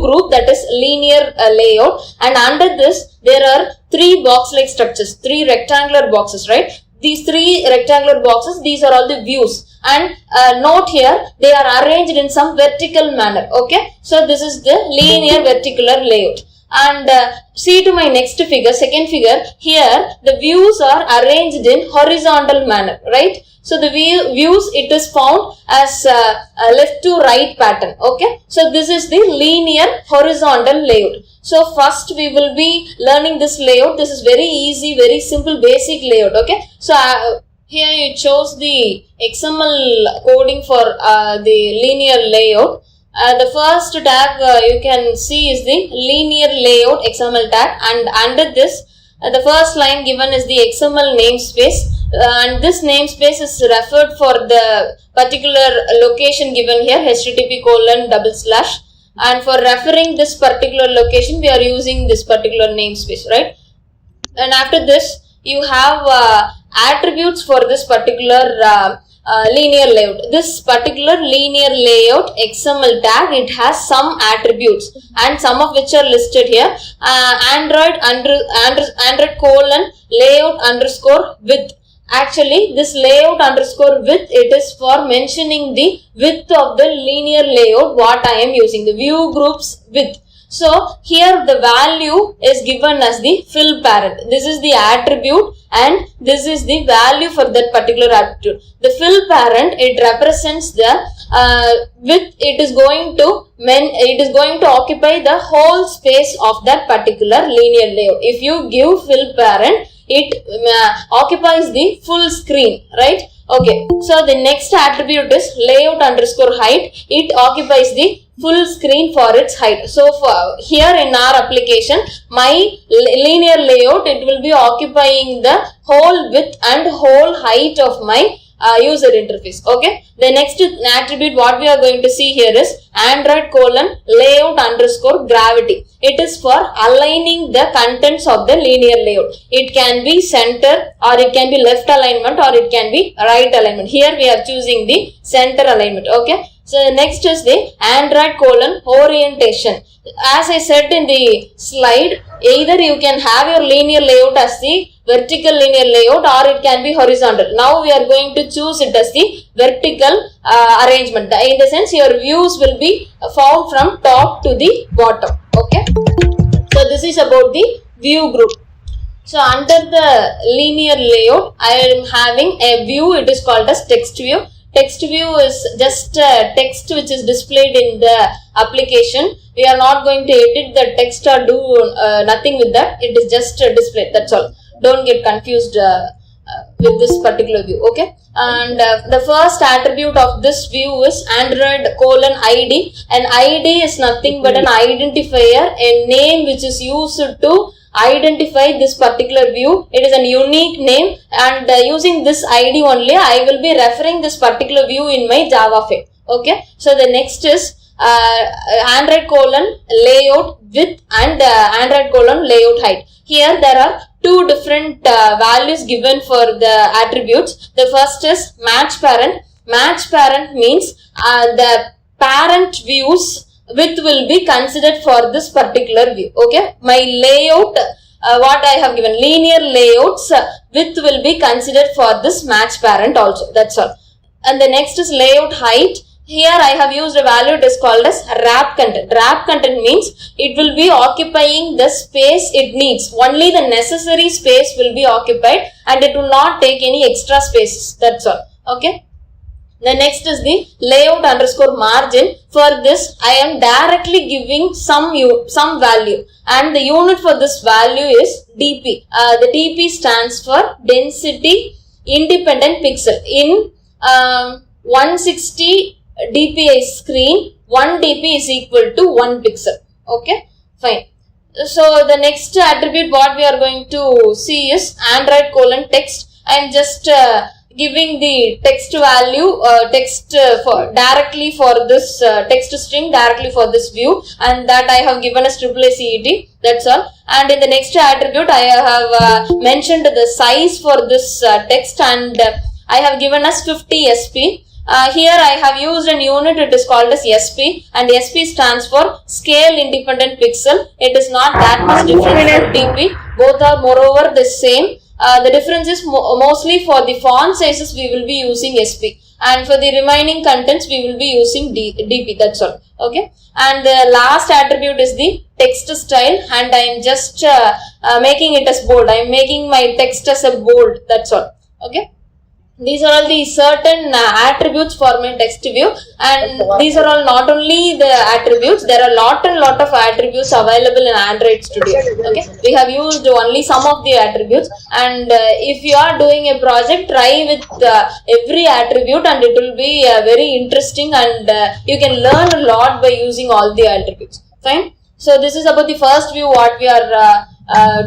group, that is linear layout, and under this there are three box like structures, three rectangular boxes, right? These three rectangular boxes, these are all the views, and note here they are arranged in some vertical manner. Okay, so this is the linear vertical layout. And see to my next figure, second figure. Here the views are arranged in horizontal manner, right? So the views, it is found as left to right pattern. Okay, so this is the linear horizontal layout. So first we will be learning this layout. This is very easy, very simple, basic layout. Okay, so here it shows the XML coding for the linear layout. The first tag you can see is the linear layout XML tag, and under this the first line given is the XML namespace, and this namespace is referred for the particular location given here, http:// and for referring this particular location we are using this particular namespace, right? And after this you have attributes for this particular linear layout. This particular linear layout XML tag, it has some attributes, and some of which are listed here. Android layout underscore width. Actually, this layout underscore width, it is for mentioning the width of the linear layout what I am using, the view groups width. So here the value is given as the fill parent. This is the attribute and this is the value for that particular attribute. The fill parent, it represents the width. It is going to occupy the whole space of that particular linear layout. If you give fill parent, it occupies the full screen, right? Okay, so the next attribute is layout underscore height. It occupies the full screen for its height. So for here in our application, my linear layout, it will be occupying the whole width and whole height of my user interface. Okay, the next attribute what we are going to see here is Android layout underscore gravity. It is for aligning the contents of the linear layout. It can be center, or it can be left alignment, or it can be right alignment. Here we are choosing the center alignment. Okay, so next is the Android orientation. As I said in the slide, either you can have your linear layout as the vertical linear layout, or it can be horizontal. Now we are going to choose it as the vertical arrangement. In the sense, your views will be found from top to the bottom. Okay, so this is about the view group. So under the linear layout, I am having a view. It is called as text view. Text view is just text which is displayed in the application. We are not going to edit the text or do nothing with that. It is just displayed. That's all. Don't get confused with this particular view. Okay, and the first attribute of this view is Android ID. An ID is nothing but an identifier, a name which is used to identify this particular view. It is a unique name, and using this ID only I will be referring this particular view in my Java file. Okay, so the next is Android layout width and Android layout height. Here there are two different values given for the attributes. The first is match parent. Match parent means the parent views width will be considered for this particular view. Okay, my layout, what I have given, linear layouts width will be considered for this match parent also. That's all. And the next is layout height. Here I have used a value, it is called as wrap content. Wrap content means it will be occupying the space it needs. Only the necessary space will be occupied and it will not take any extra spaces. That's all. Okay. The next is the layout underscore margin. For this I am directly giving some value, and the unit for this value is dp. The dp stands for density independent pixel. In 160 dpi screen, 1 dp is equal to 1 pixel. Okay, fine. So the next attribute what we are going to see is Android text. I am just giving the text value, for directly for this text string directly for this view, and that I have given as AAA-CET. That's all. And in the next attribute, I have mentioned the size for this text, and I have given as 50 SP. Here I have used an unit, it is called as SP, and SP stands for scale independent pixel. It is not that much different from DP. Both are moreover the same. The difference is mostly for the font sizes we will be using SP, and for the remaining contents we will be using DP. That's all. Okay. And the last attribute is the text style, and I am just making it as bold. I am making my text as a bold. That's all. Okay. These are all the certain attributes for my text view, and these are all not only the attributes, there are lot of attributes available in Android Studio. Okay, we have used only some of the attributes, and if you are doing a project, try with every attribute, and it will be very interesting, and you can learn a lot by using all the attributes. Fine. So this is about the first view what we are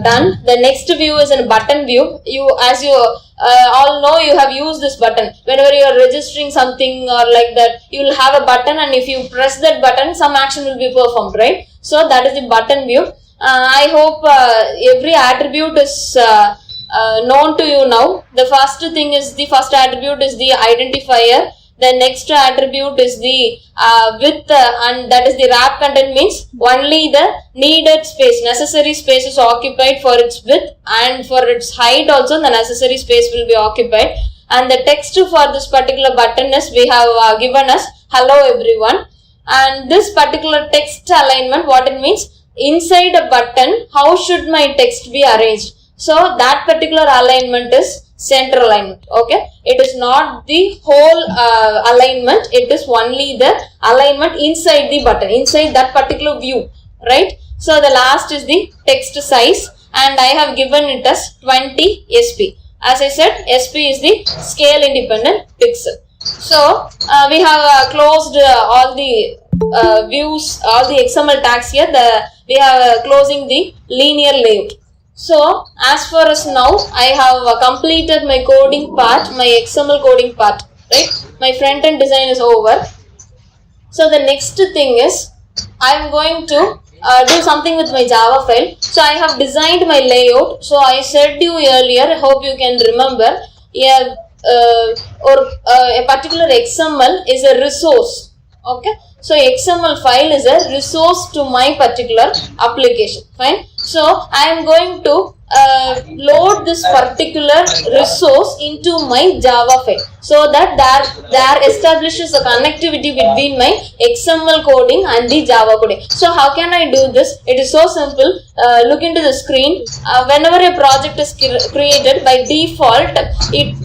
done. The next view is a button view. As you all know, you have used this button whenever you are registering something or like that. You will have a button, and if you press that button, some action will be performed, right? So that is the button view. I hope every attribute is known to you now. The first attribute is the identifier. The next attribute is the width, and that is the wrap content, means only the needed space, necessary space is occupied for its width, and for its height also the necessary space will be occupied. And the text for this particular button is we have given as hello everyone. And this particular text alignment, what it means, inside a button, how should my text be arranged? So that particular alignment is center alignment. Okay, it is not the whole alignment, it is only the alignment inside the button, inside that particular view, right? So the last is the text size, and I have given it as 20 SP. As I said, SP is the scale independent pixel. So we have closed all the views, all the XML tags here. We are closing the linear layout. So as far as now, I have completed my coding part, my XML coding part, right? My front end design is over. So the next thing is, I am going to do something with my Java file. So I have designed my layout. So I said you earlier, I hope you can remember, a particular XML is a resource. Okay. So XML file is a resource to my particular application. Fine. So I am going to load this particular resource into my Java file, so that there establishes a connectivity between my XML coding and the Java coding. So how can I do this? It is so simple. Look into the screen. Whenever a project is created, by default it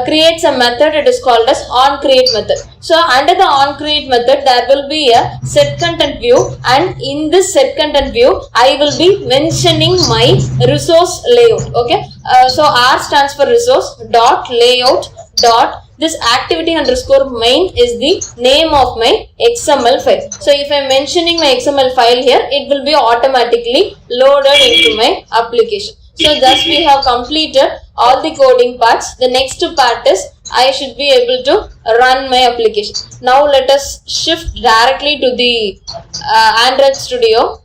creates a method. It is called as onCreate method. So under the onCreate method, there will be a setContent view, and in this setContent view, I will be mentioning my resource layout. Okay. So R stands for resource dot layout dot this activity underscore main is the name of my XML file. So if I am mentioning my XML file here, it will be automatically loaded into my application. So thus we have completed all the coding parts. The next part is I should be able to run my application. Now let us shift directly to the Android Studio.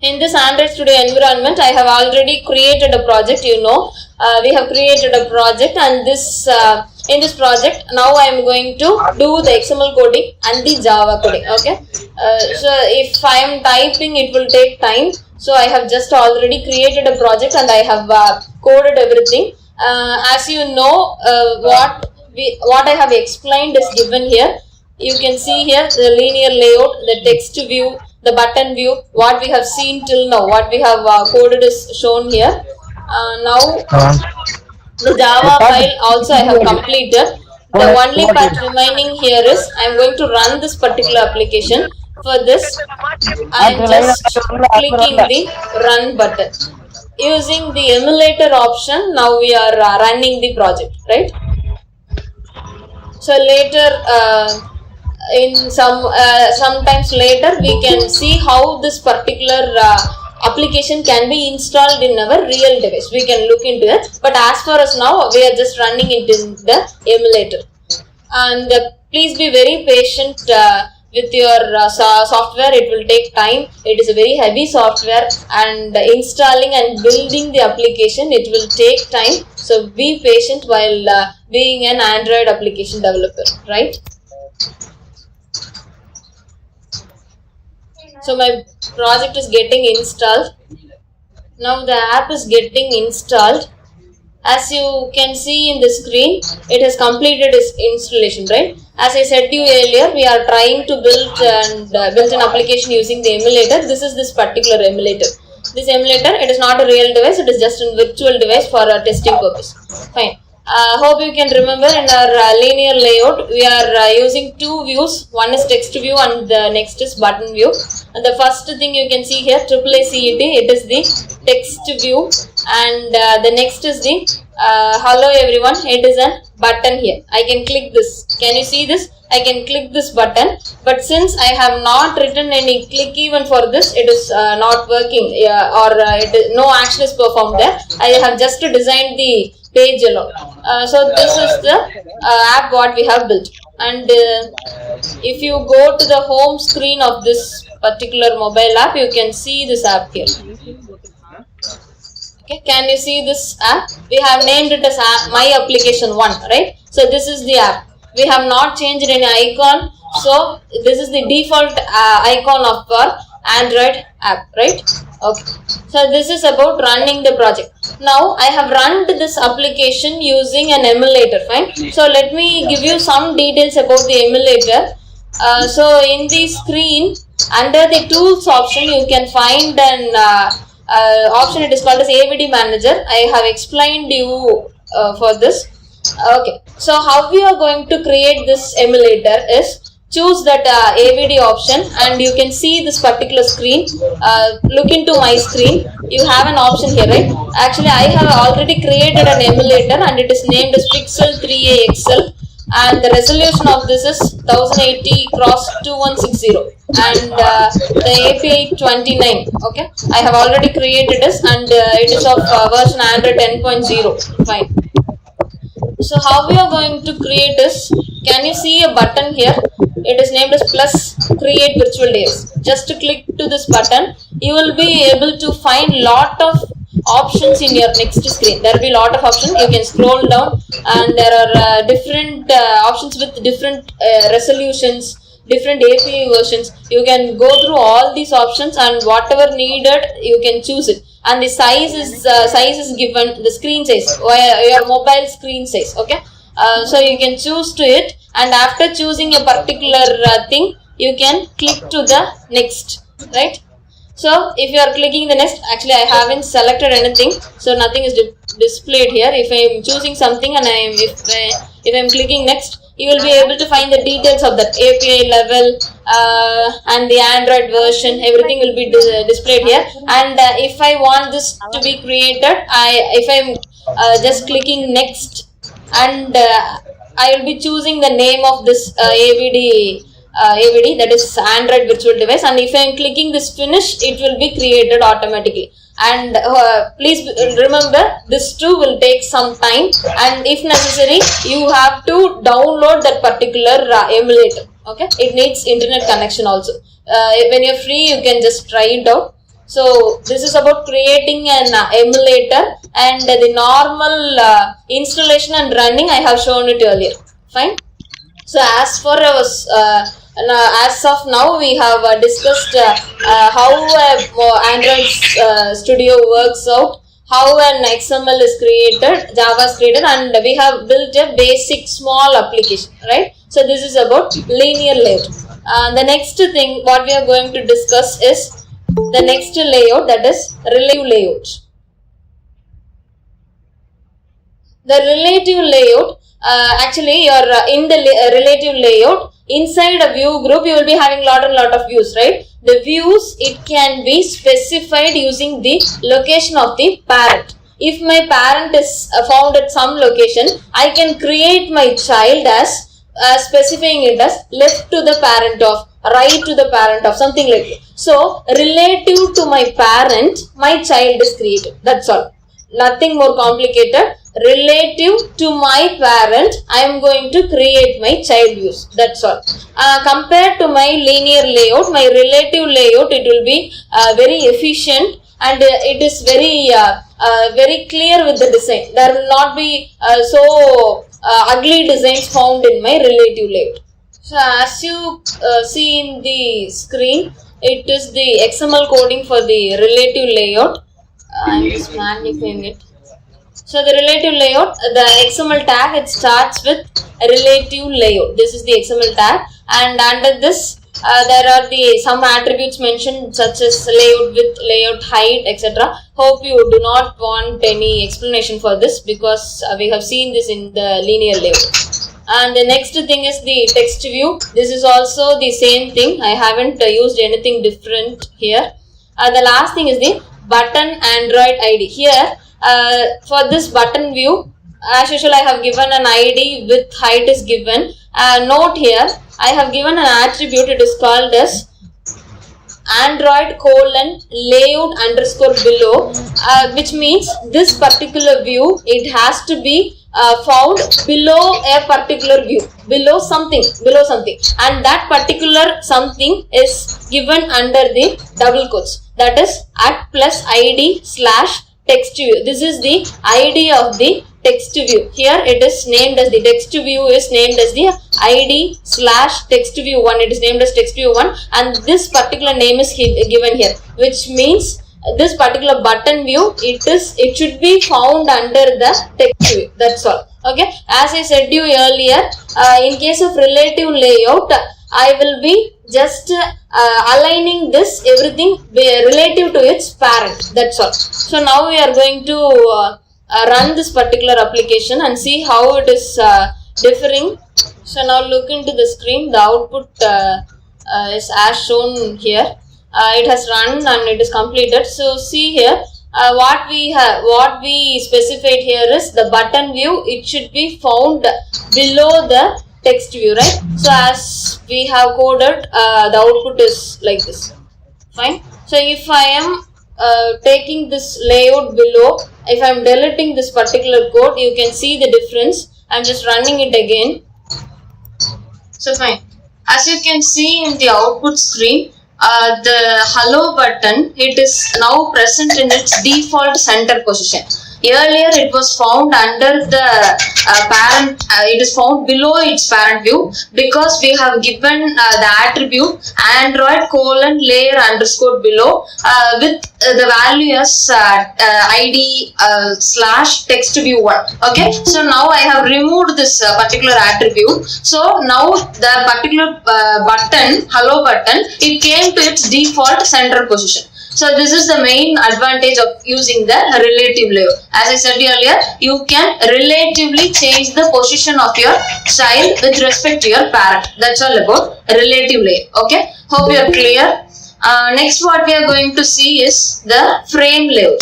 In this Android Studio environment, I have already created a project. We have created a project, and this in this project now I am going to do the XML coding and the Java coding. Okay. So if I am typing, it will take time. So I have just already created a project, and I have coded everything. As you know, what I have explained is given here. You can see here the linear layout, the text view, the button view, what we have seen till now, what we have coded is shown here. Now the Java file also I have completed. The only part remaining here is I am going to run this particular application. For this, I am just clicking the run button. Using the emulator option, now we are running the project, right? So later, in sometimes later, we can see how this particular application can be installed in our real device. We can look into it, but as far as now we are just running it in the emulator. And please be very patient with your software. It will take time. It is a very heavy software, and installing and building the application, it will take time. So be patient while being an Android application developer, right? So my project is getting installed. Now the app is getting installed. As you can see in the screen, it has completed its installation, right? As I said to you earlier, we are trying to build an application using the emulator. This is this particular emulator. This emulator, it is not a real device, it is just a virtual device for a testing purpose. Fine. Hope you can remember, in our linear layout, we are using two views. One is text view and the next is button view. And the first thing you can see here, AAA CET, it is the text view, and the next is the hello everyone, it is a button here. I can click this. Can you see this? I can click this button, but since I have not written any click even for this, it is not working, no action is performed there. I have just designed the page alone. So this is the app what we have built. And if you go to the home screen of this particular mobile app, you can see this app here. Okay, can you see this app? We have named it as My Application 1, right? So this is the app. We have not changed any icon. So this is the default icon of our Android app, right? Okay. So this is about running the project. Now I have run this application using an emulator, fine. So let me give you some details about the emulator. So in the screen, under the tools option, you can find an option. It is called as AVD Manager. I have explained you for this. Okay. So how we are going to create this emulator is, choose that AVD option, and you can see this particular screen. Look into my screen. You have an option here, right? Actually, I have already created an emulator, and it is named as Pixel 3a XL. And the resolution of this is 1080 x 2160, and the API 29. Okay, I have already created this, and it is of version Android 10.0. Fine. So how we are going to create this? Can you see a button here? It is named as plus create virtual device. Just to click to this button, you will be able to find lot of options in your next screen. There will be lot of options. You can scroll down, and there are different options with different resolutions, different API versions. You can go through all these options, and whatever needed, you can choose it. And the size is given, the screen size, your mobile screen size. Okay, so you can choose to it, and after choosing a particular thing, you can click to the next, right? So if you are clicking the next, actually I haven't selected anything, so nothing is displayed here. If I am choosing something and if I am clicking next, you will be able to find the details of that API level and the Android version. Everything will be displayed here. And if I want this to be created, if I am just clicking next, and I will be choosing the name of this AVD, that is Android virtual device, and if I am clicking this finish, it will be created automatically. And please remember, this too will take some time, and if necessary, you have to download that particular emulator. Okay, it needs internet connection also. When you're free, you can just try it out. So this is about creating an emulator, and the normal installation and running I have shown it earlier. Fine. So as for our as of now, we have discussed how Android Studio works out, how an XML is created, Java is created, and we have built a basic small application, right? So this is about linear layout. The next thing what we are going to discuss is the next layout, that is relative layout. The relative layout, actually you're in the relative layout, inside a view group, you will be having lot of views, right? The views, it can be specified using the location of the parent. If my parent is found at some location, I can create my child as specifying it as left to the parent of, right to the parent of, something like that. So relative to my parent, my child is created. That's all. Nothing more complicated. Relative to my parent, I am going to create my child views. That's all. Compared to my linear layout, my relative layout, it will be very efficient, and it is very clear with the design. There will not be ugly designs found in my relative layout. So as you see in the screen, it is the XML coding for the relative layout. I'm just magnifying it. So the relative layout, the XML tag, it starts with relative layout. This is the XML tag, and under this there are some attributes mentioned, such as layout width, layout height, etc. Hope you do not want any explanation for this, because we have seen this in the linear layout. And the next thing is the text view. This is also the same thing. I haven't used anything different here. The last thing is the button Android ID. Here for this button view, as usual, I have given an ID with height is given. Note here, I have given an attribute. It is called as Android layout underscore below, which means this particular view, it has to be found below a particular view, below something, and that particular something is given under the double quotes, that is at plus ID / text view. This is the ID of the text view. Here it is named as the text view is named as the ID / text view 1. It is named as text view 1, and this particular name is given here, which means this particular button view, it should be found under the text view. That's all. Okay. As I said you earlier, in case of relative layout, I will be just aligning this everything relative to its parent. That's all. So now we are going to run this particular application and see how it is differing. So now look into the screen. The output is as shown here. It has run and it is completed. So see here, what we specified here is the button view. It should be found below the text view, right? So as we have coded, the output is like this. Fine. So if I am taking this layout below, if I am deleting this particular code, you can see the difference. I am just running it again. So fine. As you can see in the output screen, the hello button, it is now present in its default center position. Earlier it was found under the parent, it is found below its parent view, because we have given the attribute Android layer underscore below with the value as ID / text view 1. Okay, so now I have removed this particular attribute. So now the particular button, hello button, it came to its default center position. So this is the main advantage of using the relative layout. As I said earlier, you can relatively change the position of your child with respect to your parent. That's all about relative layout. Okay, hope you are clear. Next what we are going to see is the frame layout.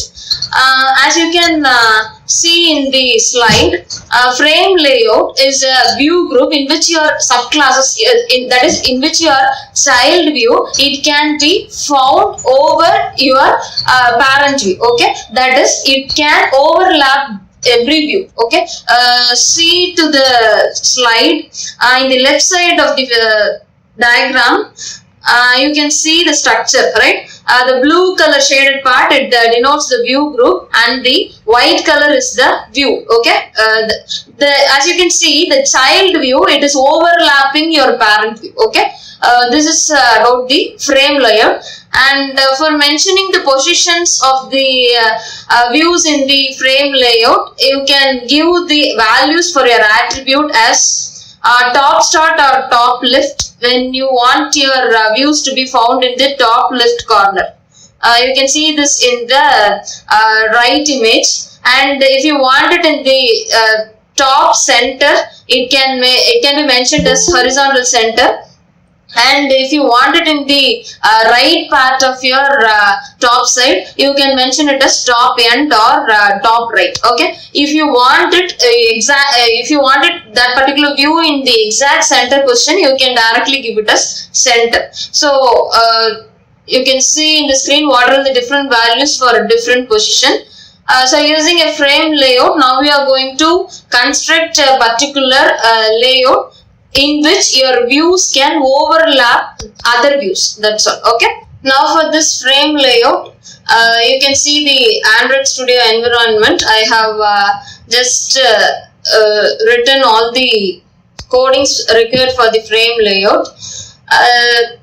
As you can see in the slide, frame layout is a view group in which your subclasses, that is in which your child view, it can be found over your parent view. Okay, that is, it can overlap every view. Okay, see to the slide, in the left side of the diagram, you can see the structure, right? The blue color shaded part, it denotes the view group, and the white color is the view. Okay, as you can see, the child view, it is overlapping your parent view. Okay, this is about the frame layout. And for mentioning the positions of the views in the frame layout, you can give the values for your attribute as top start or top left when you want your views to be found in the top left corner. You can see this in the right image, and if you want it in the top center, it can be mentioned as horizontal center. And if you want it in the right part of your top side, you can mention it as top end or top right. Okay, if you want it if you want it that particular view in the exact center position, you can directly give it as center. So you can see in the screen what are the different values for a different position. So using a frame layout, now we are going to construct a particular layout in which your views can overlap other views. That's all. Okay. Now for this frame layout, you can see the Android Studio environment. I have just written all the codings required for the frame layout.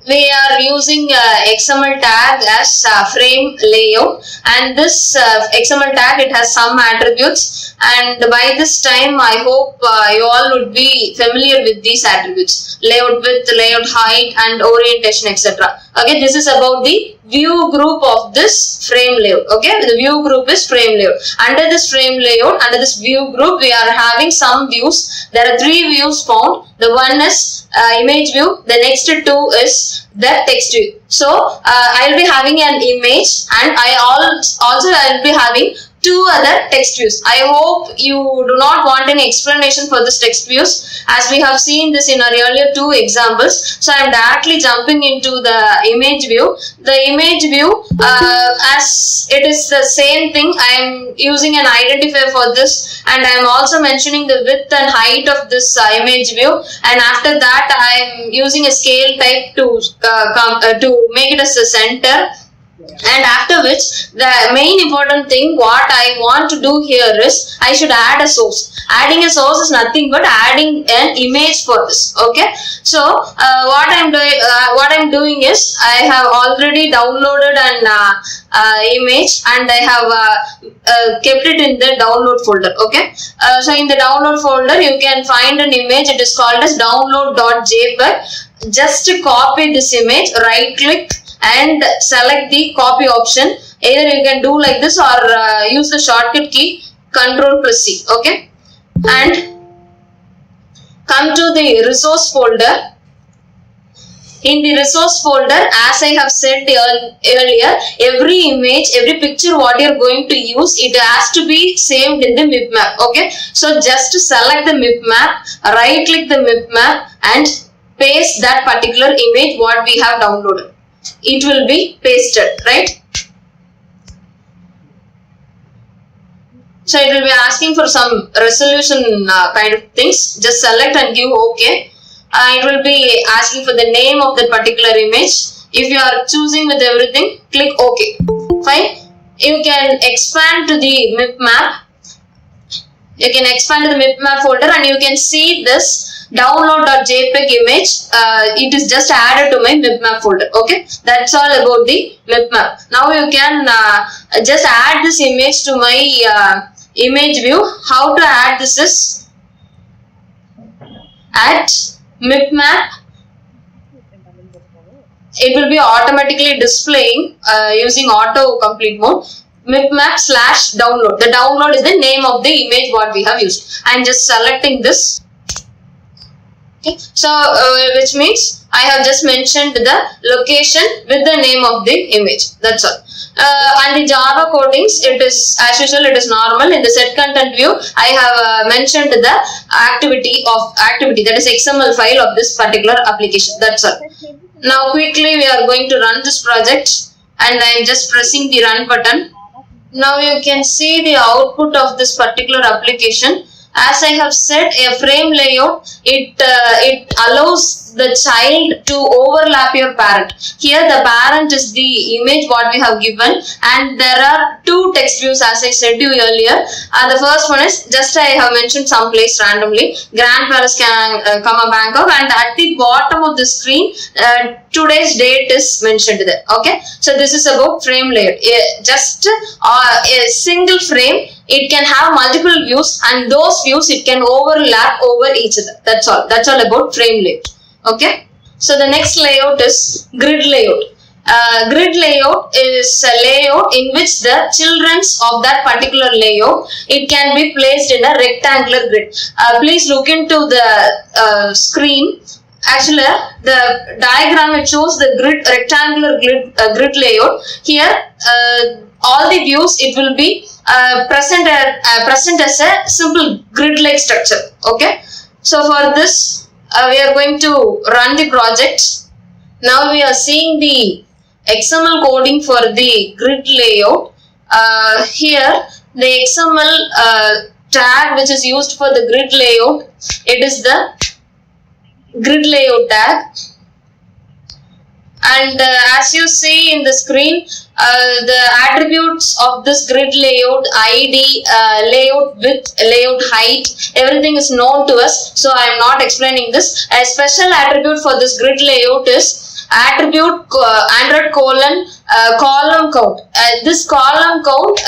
We are using XML tag as frame layout, and this XML tag, it has some attributes, and by this time I hope you all would be familiar with these attributes: layout width, layout height, and orientation, etc. Okay, this is about the view group of this frame layout. Okay, the view group is frame layout. Under this frame layout, under this view group, we are having some views. There are 3 views found. The one is image view, the next 2 is the text view. So I will be having an image, and I will be having 2 other text views. I hope you do not want any explanation for this text views, as we have seen this in our earlier 2 examples. So I am directly jumping into the image view. The image view, as it is the same thing, I am using an identifier for this, and I am also mentioning the width and height of this image view, and after that I am using a scale type to make it as a center. And after which, the main important thing what I want to do here is I should add a source. Adding a source is nothing but adding an image for this. Okay, so what I'm doing is I have already downloaded an image, and I have kept it in the download folder. Okay, so in the download folder you can find an image. It is called as download.jpg. Just to copy this image, right click and select the copy option. Either you can do like this or use the shortcut key Ctrl+C. Okay, and come to the resource folder. In the resource folder, as I have said earlier, every image, every picture what you are going to use, it has to be saved in the MIP map. Okay, so just to select the MIP map, right click the MIP map and paste that particular image what we have downloaded. It will be pasted, right? So it will be asking for some resolution kind of things. Just select and give OK. It will be asking for the name of that particular image. If you are choosing with everything, click OK. Fine. You can expand to the MIP map. You can expand to the MIP map folder, and you can see this download.jpg image. It is just added to my MIP map folder. Okay, that's all about the MIP map. Now you can just add this image to my image view. How to add this is at MIP map. It will be automatically displaying using auto complete mode. MIP map / download. The download is the name of the image what we have used. I am just selecting this. Okay. So which means I have just mentioned the location with the name of the image. That's all. And the Java codings, it is as usual, it is normal. In the set content view, I have mentioned the activity, that is XML file of this particular application. That's all. Now quickly we are going to run this project, and I am just pressing the run button. Now you can see the output of this particular application. As I have said, a frame layout, it allows the child to overlap your parent. Here the parent is the image what we have given, and there are 2 text views as I said to you earlier. The first one is just I have mentioned someplace randomly, Grand Palace, Bangkok, and at the bottom of the screen today's date is mentioned there. Okay, so this is about frame layout. Just a single frame, it can have multiple views, and those views it can overlap over each other. That's all. That's all about frame layout. Okay. So the next layout is grid layout. Grid layout is a layout in which the childrens of that particular layout, it can be placed in a rectangular grid. Please look into the screen actually the diagram, it shows the rectangular grid layout. Here all the views, it will be present as a simple grid like structure. Okay, so for this we are going to run the project. Now we are seeing the XML coding for the grid layout. Here the XML tag which is used for the grid layout, it is the grid layout tag. And as you see in the screen, the attributes of this grid layout, ID, layout width, layout height, everything is known to us, so I am not explaining this. A special attribute for this grid layout is attribute Android column count. This column count,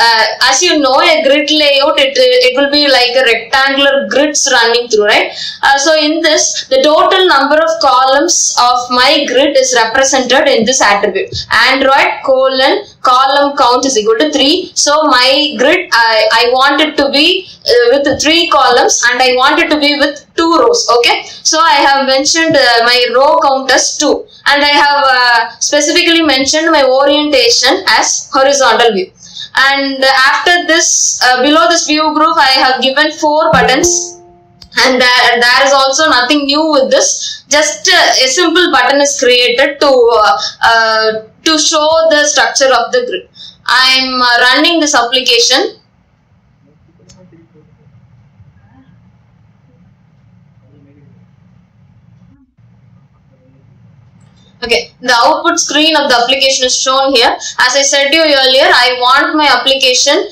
as you know, a grid layout, it will be like a rectangular grids running through, right? So in this, the total number of columns of my grid is represented in this attribute. Android column count is equal to 3. So my grid, I want it to be with 3 columns, and I want it to be with 2 rows. Okay, so I have mentioned my row count as 2, and I have specifically mentioned my orientation as horizontal view. And after this, below this view group, I have given 4 buttons, and there is also nothing new with this. Just a simple button is created to show the structure of the grid. I am running this application. Okay, the output screen of the application is shown here. As I said to you earlier, I want my application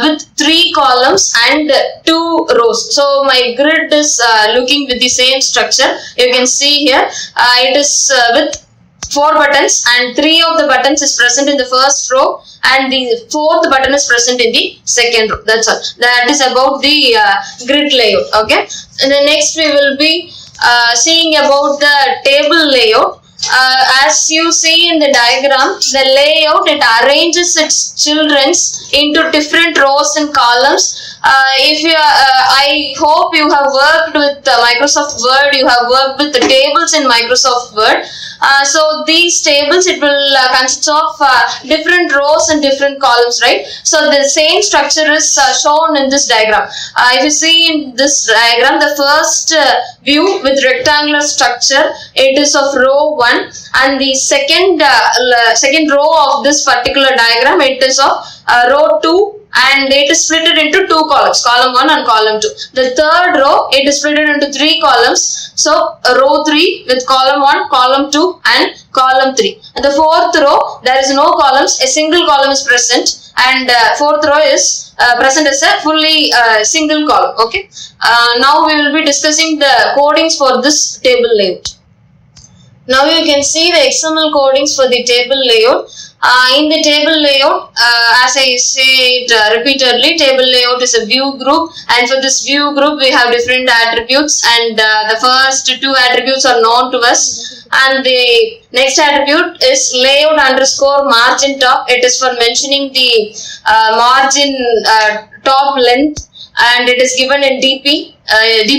with 3 columns and 2 rows. So my grid is looking with the same structure. You can see here, it is with 4 buttons, and 3 of the buttons is present in the first row, and the 4th button is present in the second row. That's all. That is about the grid layout. Okay, and then next we will be seeing about the table layout. As you see in the diagram, the layout, it arranges its childrens into different rows and columns. If you, I hope you have worked with Microsoft Word, you have worked with the tables in Microsoft Word. So these tables, it will consist of different rows and different columns, right? So the same structure is shown in this diagram. If you see in this diagram, the first view with rectangular structure, it is of row 1, and the second row of this particular diagram, it is of row 2, and it is split into 2 columns, column 1 and column 2. The third row, it is split into 3 columns. So row 3 with column 1, column 2 and column 3. And the 4th row, there is no columns, a single column is present, and 4th row is present as a fully single column. Okay. Now we will be discussing the codings for this table layout. Now you can see the XML codings for the table layout. In the table layout, as I said repeatedly, table layout is a view group, and for this view group we have different attributes, and the first 2 attributes are known to us, and the next attribute is layout underscore margin top. It is for mentioning the margin top length, and it is given in DP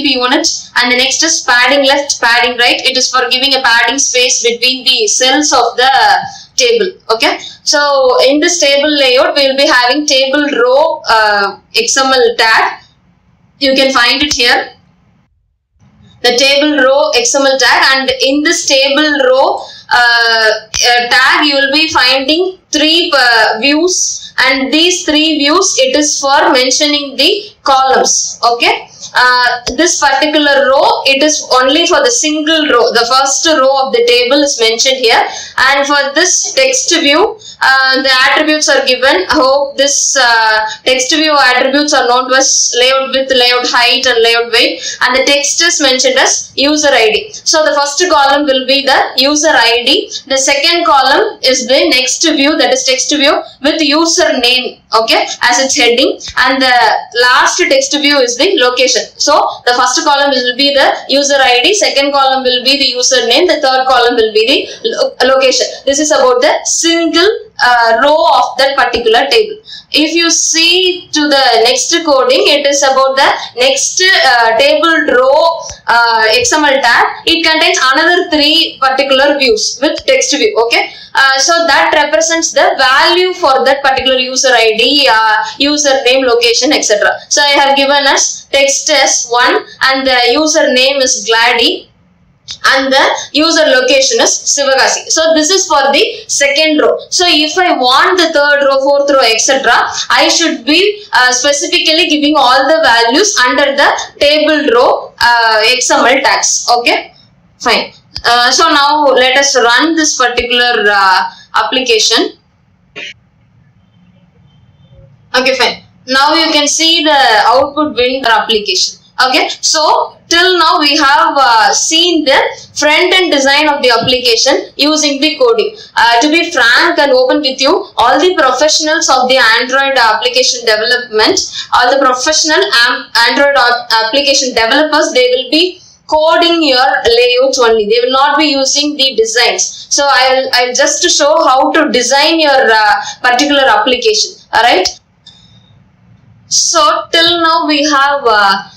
units. And the next is padding left, padding right. It is for giving a padding space between the cells of the table. Okay, so in this table layout we will be having table row XML tag. You can find it here, the table row XML tag, and in this table row tag you will be finding 3 views, and these 3 views, it is for mentioning the columns. Okay, this particular row, it is only for the single row. The first row of the table is mentioned here, and for this text view, the attributes are given. I hope this text view attributes are known to as layout width, layout height and layout weight, and the text is mentioned as user ID. So the first column will be the user ID. The second column is the next view, that is text view with user name, okay, as its heading, and the last text view is the location. So the first column will be the user ID, second column will be the username, the third column will be the location. This is about the single row of that particular table. If you see to the next coding, it is about the next table row XML tag. It contains another 3 particular views with text view. Okay, so that represents the value for that particular user ID, username, location, etc. So I have given us text as 1 and the username is Glady and the user location is Sivagasi. So this is for the second row. So if I want the third row, fourth row, etc., I should be specifically giving all the values under the table row XML tags. Okay, fine. So now let us run this particular application. Okay, fine. Now you can see the output window application. Okay, so till now we have seen the front end design of the application using the coding. To be frank and open with you, all the professionals of the Android application development, all the professional Android application developers, they will be coding your layouts only. They will not be using the designs. So I'll just show how to design your particular application. Alright. So till now we have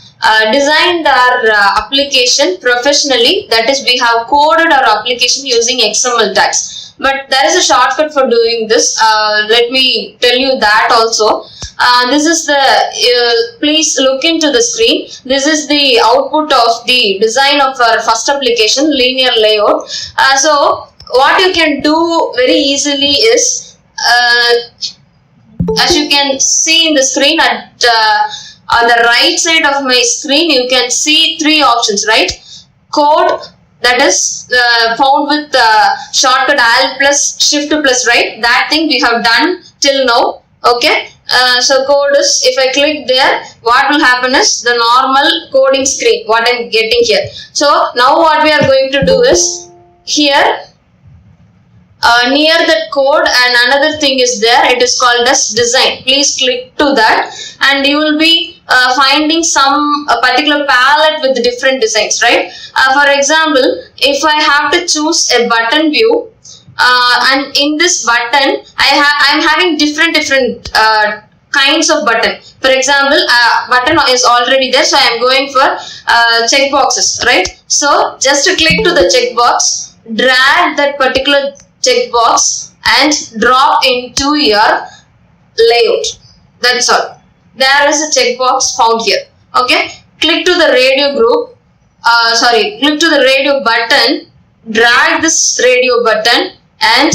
designed our application professionally, that is we have coded our application using XML tags. But there is a shortcut for doing this. Let me tell you that also. This is the, please look into the screen. This is the output of the design of our first application, linear layout. So what you can do very easily is, as you can see in the screen on the right side of my screen, you can see 3 options, right? Code, that is found with shortcut Alt plus Shift plus, right? That thing we have done till now. Okay. So code is, if I click there, what will happen is the normal coding screen, what I'm getting here. So now what we are going to do is, here near that code and another thing is there, it is called as design. Please click to that and you will be finding some particular palette with different designs, right? For example, if I have to choose a button view, and in this button I'm having different kinds of button. For example, button is already there, so I am going for checkboxes, right? So just to click to the checkbox, drag that particular checkbox and drop into your layout. That's all. There is a checkbox found here. Okay, click to the radio group, click to the radio button, drag this radio button and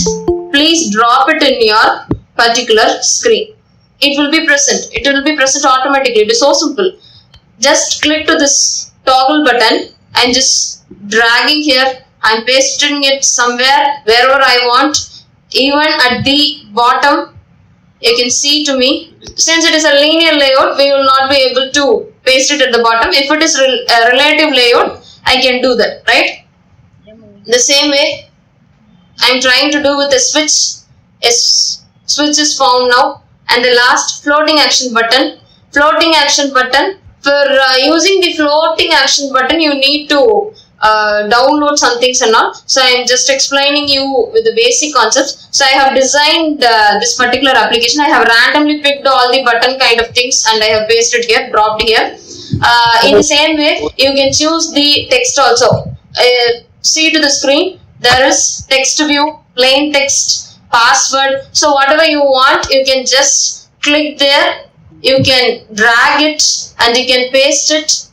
please drop it in your particular screen. It will be present. It will be present automatically. It is so simple. Just click to this toggle button and just dragging here. I'm pasting it somewhere, wherever I want. Even at the bottom, you can see to me. Since it is a linear layout, we will not be able to paste it at the bottom. If it is a relative layout, I can do that, right? The same way, I'm trying to do with a switch. A switch is found now. And the last, floating action button. Floating action button. For using the floating action button, you need to download some things and all. So I am just explaining you with the basic concepts. So I have designed this particular application. I have randomly picked all the button kind of things and I have pasted here, dropped here. In the same way, you can choose the text also. See to the screen, there is text view, plain text, password. So whatever you want, you can just click there. You can drag it and you can paste it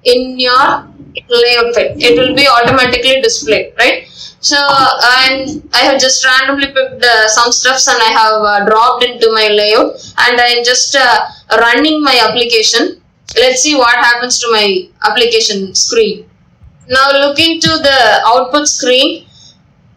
in your layout file. It will be automatically displayed, right? So I have just randomly picked some stuffs and I have dropped into my layout and I am just running my application. Let's see what happens to my application screen. Now look into the output screen.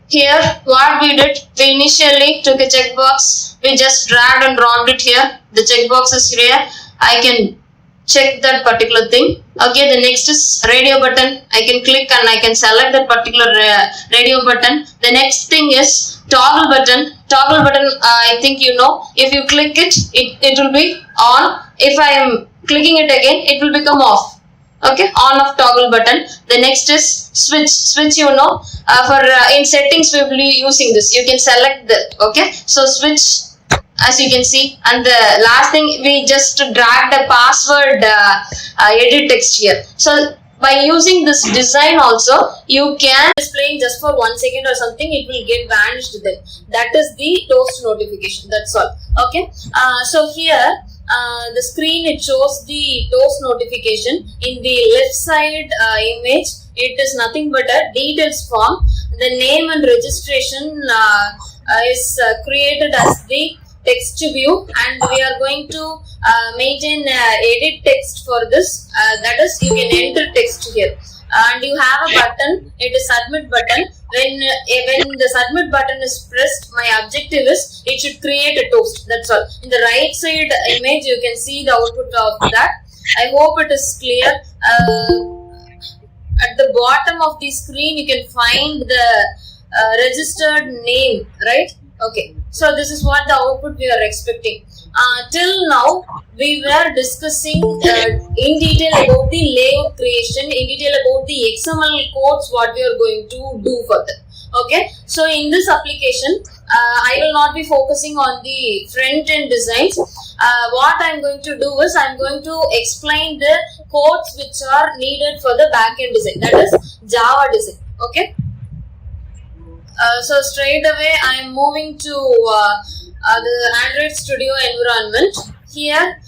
Here what we did, we initially took a checkbox, we just dragged and dropped it here. The checkbox is here. I can check that particular thing. Okay, the next is radio button. I can click and I can select that particular radio button. The next thing is toggle button. Toggle button, I think you know, if you click it, it will be on. If I am clicking it again, it will become off. Okay, on off toggle button. The next is switch. Switch, you know, for in settings we will be using this. You can select the, okay. So switch, as you can see, and the last thing we just drag the password edit text here. So by using this design also, you can displaying just for 1 second or something, it will get vanished then. That is the toast notification. That's all. Okay. So here the screen, it shows the toast notification. In the left side image, it is nothing but a details form. The name and registration is created as the text view, and we are going to maintain edit text for this. That is, you can enter text here, and you have a button. It is submit button. When the submit button is pressed, my objective is it should create a toast. That's all. In the right side image, you can see the output of that. I hope it is clear. At the bottom of the screen, you can find the registered name, right? Okay. So this is what the output we are expecting. Till now, we were discussing in detail about the layout creation, in detail about the XML codes, what we are going to do for that. Okay, so in this application, I will not be focusing on the front end designs. What I am going to do is I am going to explain the codes which are needed for the back end design, that is Java design. Okay. So straight away I am moving to the Android Studio environment. Here,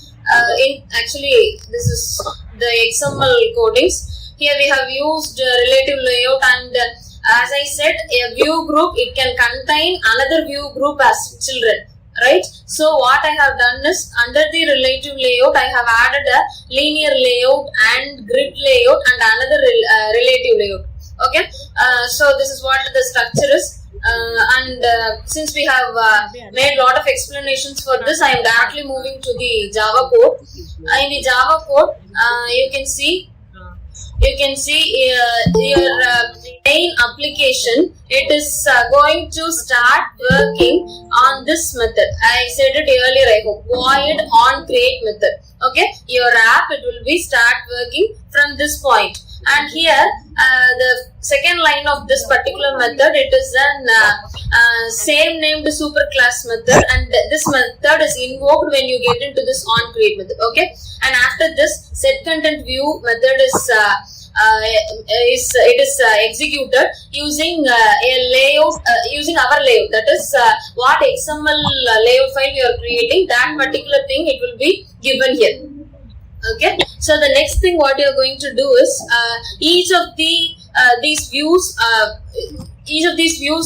actually this is the XML codings. Here we have used relative layout, and as I said, a view group, it can contain another view group as children, right? So what I have done is, under the relative layout, I have added a linear layout and grid layout and another relative layout. Okay, so this is what the structure is, and since we have made a lot of explanations for this, I am directly moving to the Java code. In the Java code, you can see your main application. It is going to start working on this method. I said it earlier, I hope, void on create method. Okay, your app, it will be start working from this point. And here, the second line of this particular method, it is an same named superclass method, and this method is invoked when you get into this on create method. Okay, and after this, set content view method is executed using a layout, using our layout. That is what XML layout file we are creating. That particular thing, it will be given here. Okay, so the next thing what you are going to do is each of these views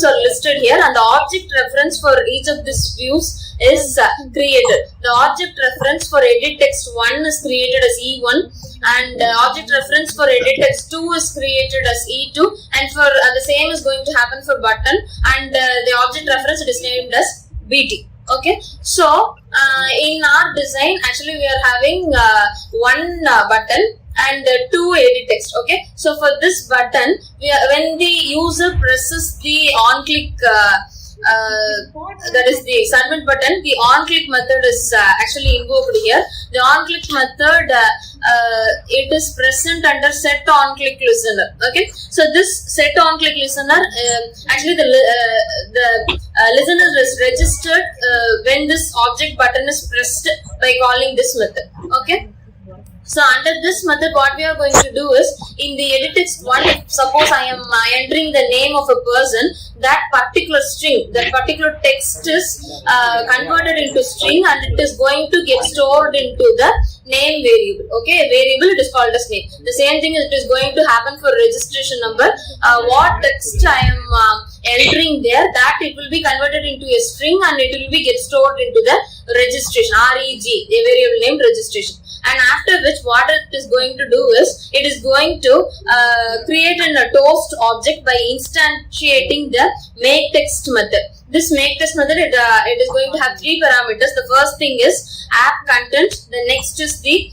are listed here, and the object reference for each of these views is created. The object reference for edit text 1 is created as E1, and the object reference for edit text 2 is created as E2, and for the same is going to happen for button, and the object reference, it is named as BT. Okay, so in our design, actually we are having one button and two edit text. Okay, so for this button, when the user presses the on click, that is the submit button, the on click method is actually invoked here. The on click method, it is present under set on click listener. Okay, so this set on click listener, actually the listener is registered when this object button is pressed by calling this method. Okay, so under this method, what we are going to do is, in the edit text 1, if suppose I am entering the name of a person, that particular string, that particular text is converted into string, and it is going to get stored into the name variable. Okay, variable, it is called as name. The same thing, it is going to happen for registration number. What text I am entering there, that it will be converted into a string, and it will be get stored into the registration, REG, a variable named registration. And after which, what it is going to do is, it is going to create a toast object by instantiating the make text method. This make text method, it is going to have three parameters. The first thing is app content. The next is the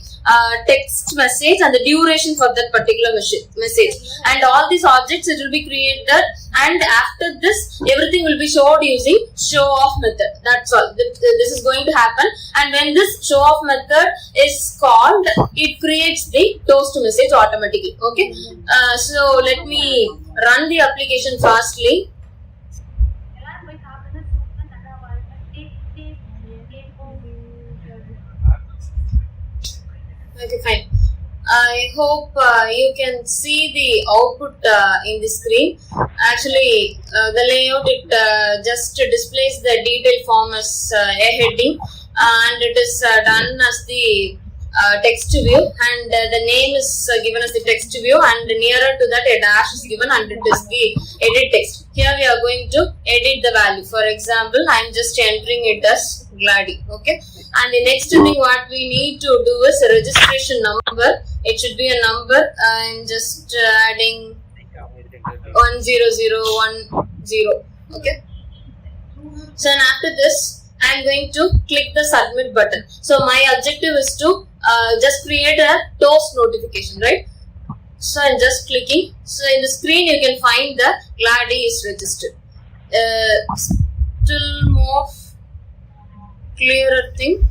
text message and the duration for that particular message, and all these objects it will be created, and after this everything will be showed using show off method. That's all. This is going to happen, and when this show off method is called, it creates the toast message automatically. Okay, so let me run the application fastly. Okay, fine. I hope you can see the output in the screen. Actually, the layout, it just displays the detail form as a heading, and it is done as the text view, and the name is given as the text view, and nearer to that a dash is given, and it is the edit text. Here we are going to edit the value. For example, I am just entering it as Glady. Okay, and the next thing what we need to do is a registration number. It should be a number. I am just adding 10010. Okay, so and after this I am going to click the submit button. So my objective is to just create a toast notification, right? So I'm just clicking. So in the screen you can find the Glady is registered. Still more clearer thing.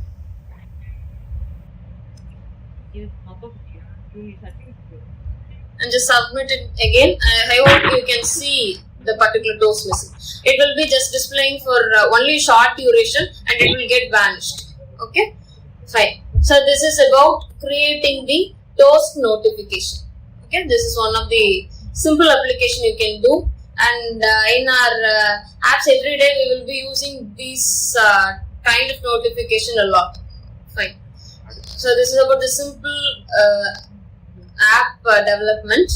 And just submit it again. I hope you can see the particular toast message. It will be just displaying for only short duration, and it will get vanished. Okay, fine. So this is about creating the toast notification. Okay, this is one of the simple application you can do, and in our apps every day we will be using these kind of notification a lot. Fine. So this is about the simple app development.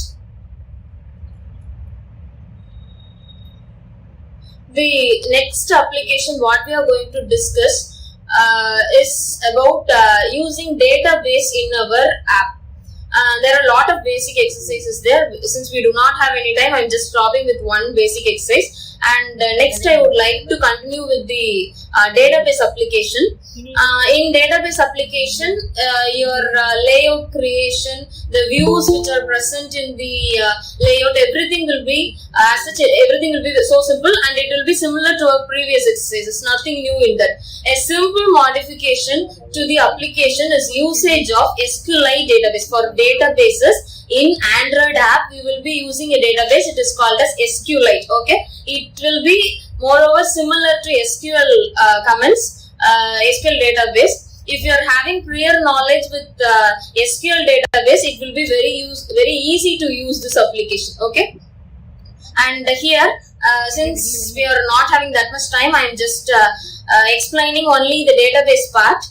The next application what we are going to discuss is about using database in our app. There are a lot of basic exercises there. Since we do not have any time, I am just stopping with one basic exercise. And next I would like to continue with the database application. In database application, your layout creation, the views which are present in the layout, everything will be as such. Everything will be so simple, and it will be similar to our previous exercises. Nothing new in that. A simple modification to the application is usage of SQLite database. For databases in Android app, we will be using a database. It is called as SQLite. Okay, it will be moreover similar to SQL comments, SQL database. If you are having prior knowledge with SQL database, it will be very easy to use this application. Okay, and here since we are not having that much time, I am just explaining only the database part.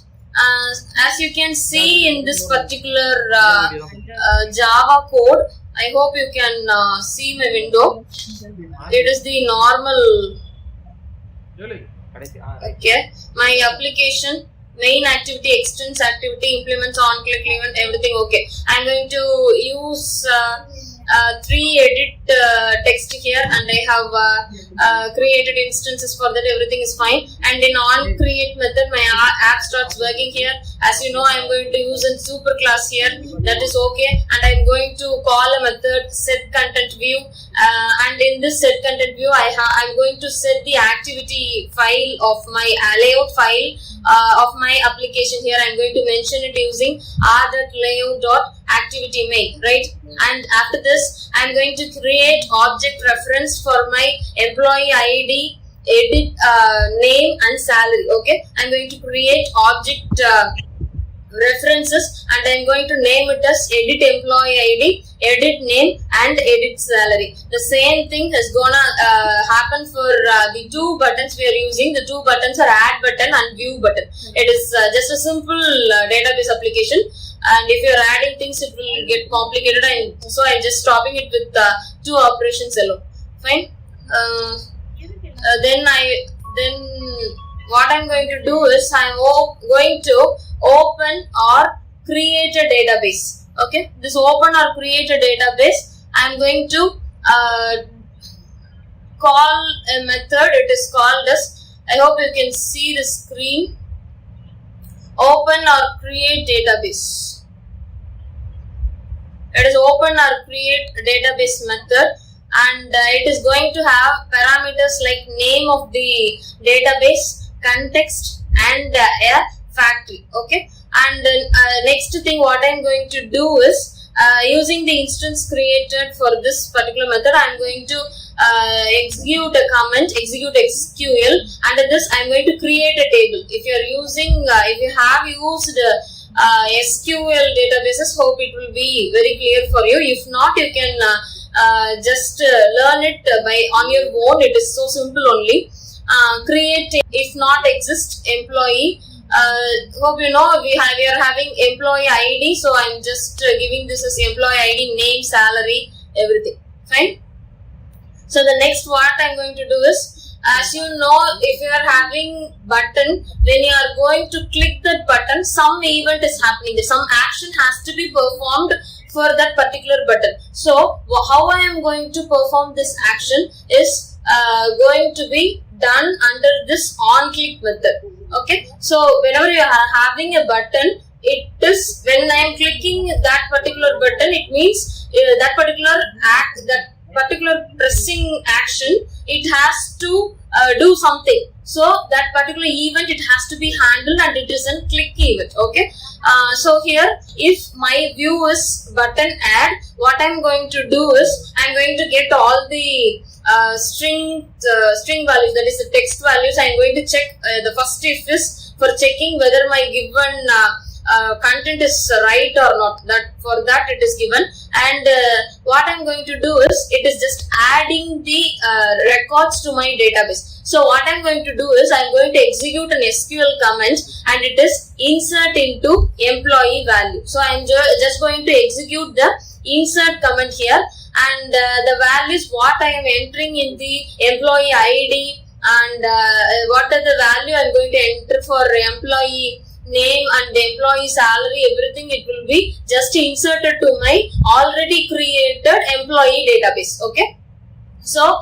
As you can see in this particular Java code, I hope you can see my window. It is the normal. Okay, my application, main activity, extends activity, implements, on click event, everything. Okay, I'm going to use 3 edit text here, and I have created instances for that. Everything is fine, and in on create method my app starts working here. As you know, I am going to use a super class here. That is okay, and I am going to call a method set content view, and in this set content view I am going to set the activity file of my layout file of my application. Here I am going to mention it using r.layout.activity main, right? And after this I am going to create object reference for my employee ID, edit name and salary. Okay, I am going to create object references, and I am going to name it as edit employee ID, edit name and edit salary. The same thing is gonna happen for the 2 buttons we are using. The 2 buttons are add button and view button. It is just a simple database application, and if you are adding things it will get complicated, and so I am just stopping it with 2 operations alone. Fine. Then what I am going to do is I am going to open or create a database. Okay, this open or create a database, I am going to call a method. It is called as, I hope you can see the screen, open or create database. it is open or create database method, and it is going to have parameters like name of the database, context, and a factory. Okay, and next thing what I am going to do is using the instance created for this particular method, I am going to execute a command, execute SQL. Under this, I am going to create a table. If you are using, if you have used SQL databases, hope it will be very clear for you. If not, you can just learn it by on your own. It is so simple only. Create if not exist employee. Hope you know we are having employee ID, so I'm just giving this as employee ID, name, salary, everything. Fine. So the next what I'm going to do is, as you know, if you are having button, when you are going to click that button, some event is happening. Some action has to be performed for that particular button. So how I am going to perform this action is going to be done under this on click method. Okay, so whenever you are having a button, it is when I am clicking that particular button, it means that particular act, that particular pressing action, it has to do something. So that particular event, it has to be handled, and it is a click event. Okay, so here if my view is button add, what I'm going to do is I'm going to get all the string values, that is the text values. I'm going to check the first if is for checking whether my given content is right or not. That for that it is given, and what I'm going to do is it is just adding the records to my database. So what I'm going to do is I'm going to execute an SQL command, and it is insert into employee value. So I'm just going to execute the insert command here, and the values what I am entering in the employee ID, and what are the value I'm going to enter for employee name and employee salary, everything it will be just inserted to my already created employee database. Okay, so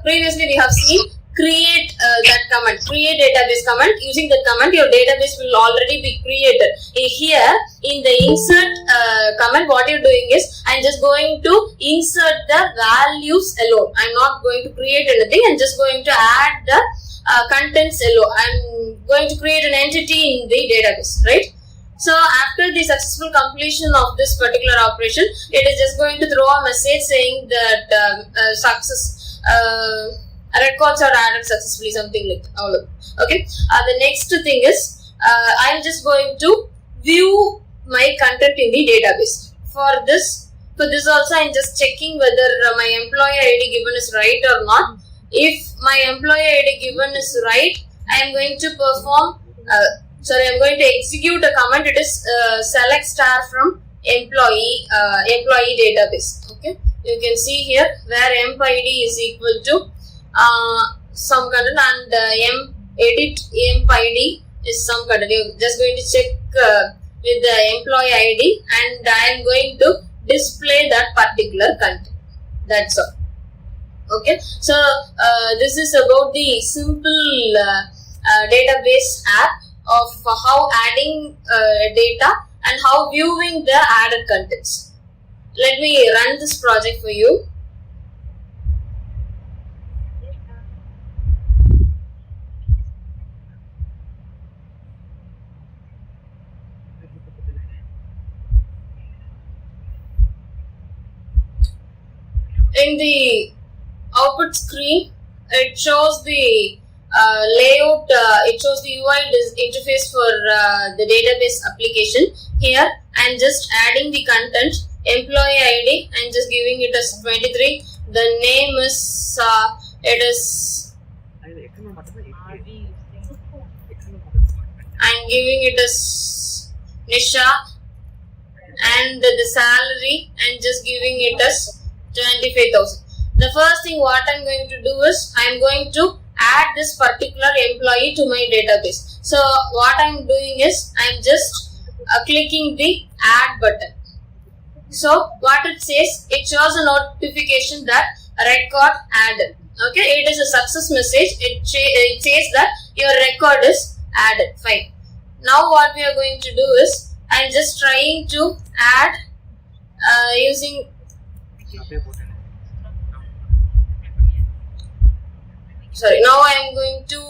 previously we have seen create that command, create database command. Using that command, your database will already be created. Here in the insert command, what you're doing is I'm just going to insert the values alone. I'm not going to create anything. I'm just going to add the contents alone. I'm going to create an entity in the database, right? So after the successful completion of this particular operation, it is just going to throw a message saying that success records are added successfully, something like that. Okay. The next thing is I'm just going to view my content in the database. For this also I'm just checking whether my employee ID given is right or not. If my employee ID given is right, I am going to perform. I'm going to execute a command. It is select star from employee database. Okay, you can see here where emp ID is equal to some content, and edit emp ID is some content. You're just going to check with the employee ID, and I am going to display that particular content. That's all. Okay, so this is about the simple database app of how adding data and how viewing the added contents. Let me run this project for you. In the output screen, it shows the layout, it shows the UI interface for the database application. Here I am just adding the content, employee ID, I am just giving it as 23. The name is I'm giving it as Nisha, and the salary I am just giving it as 25,000. The first thing what I'm going to do is I'm going to add this particular employee to my database. So what I'm doing is I'm just clicking the add button. So what it says, it shows a notification that record added. Okay, it is a success message. It says that your record is added. Fine. Now what we are going to do is I'm just trying to add using now I am going to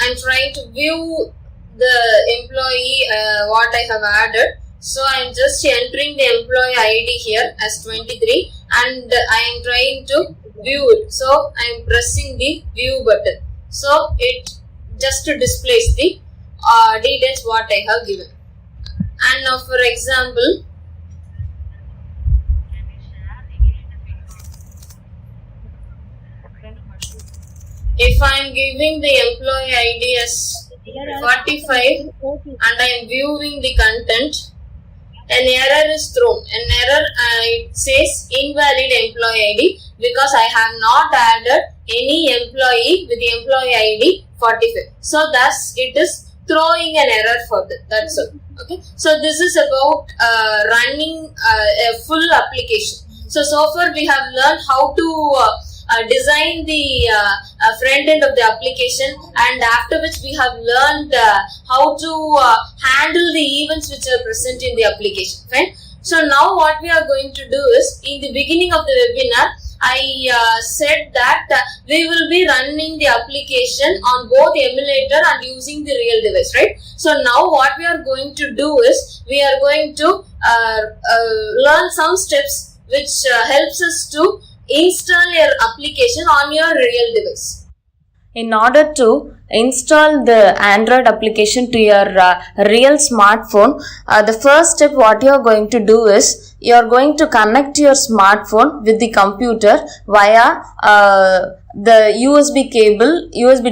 I'm trying to view the employee what I have added. So I am just entering the employee ID here as 23 and I am trying to view it. So I am pressing the view button. So it just displays the details what I have given. And now for example, if I am giving the employee ID as 45 and I am viewing the content, an error is thrown. An error it says invalid employee ID because I have not added any employee with the employee ID 45. So thus it is throwing an error for that. That's all. Okay. So this is about running a full application. So far we have learned how to design the front end of the application, and after which we have learned how to handle the events which are present in the application. Right? So now what we are going to do is, in the beginning of the webinar, I said that we will be running the application on both emulator and using the real device, right? So now what we are going to do is, we are going to learn some steps which helps us to install your application on your real device. In order to install the Android application to your real smartphone, the first step what you are going to do is, you are going to connect your smartphone with the computer via the USB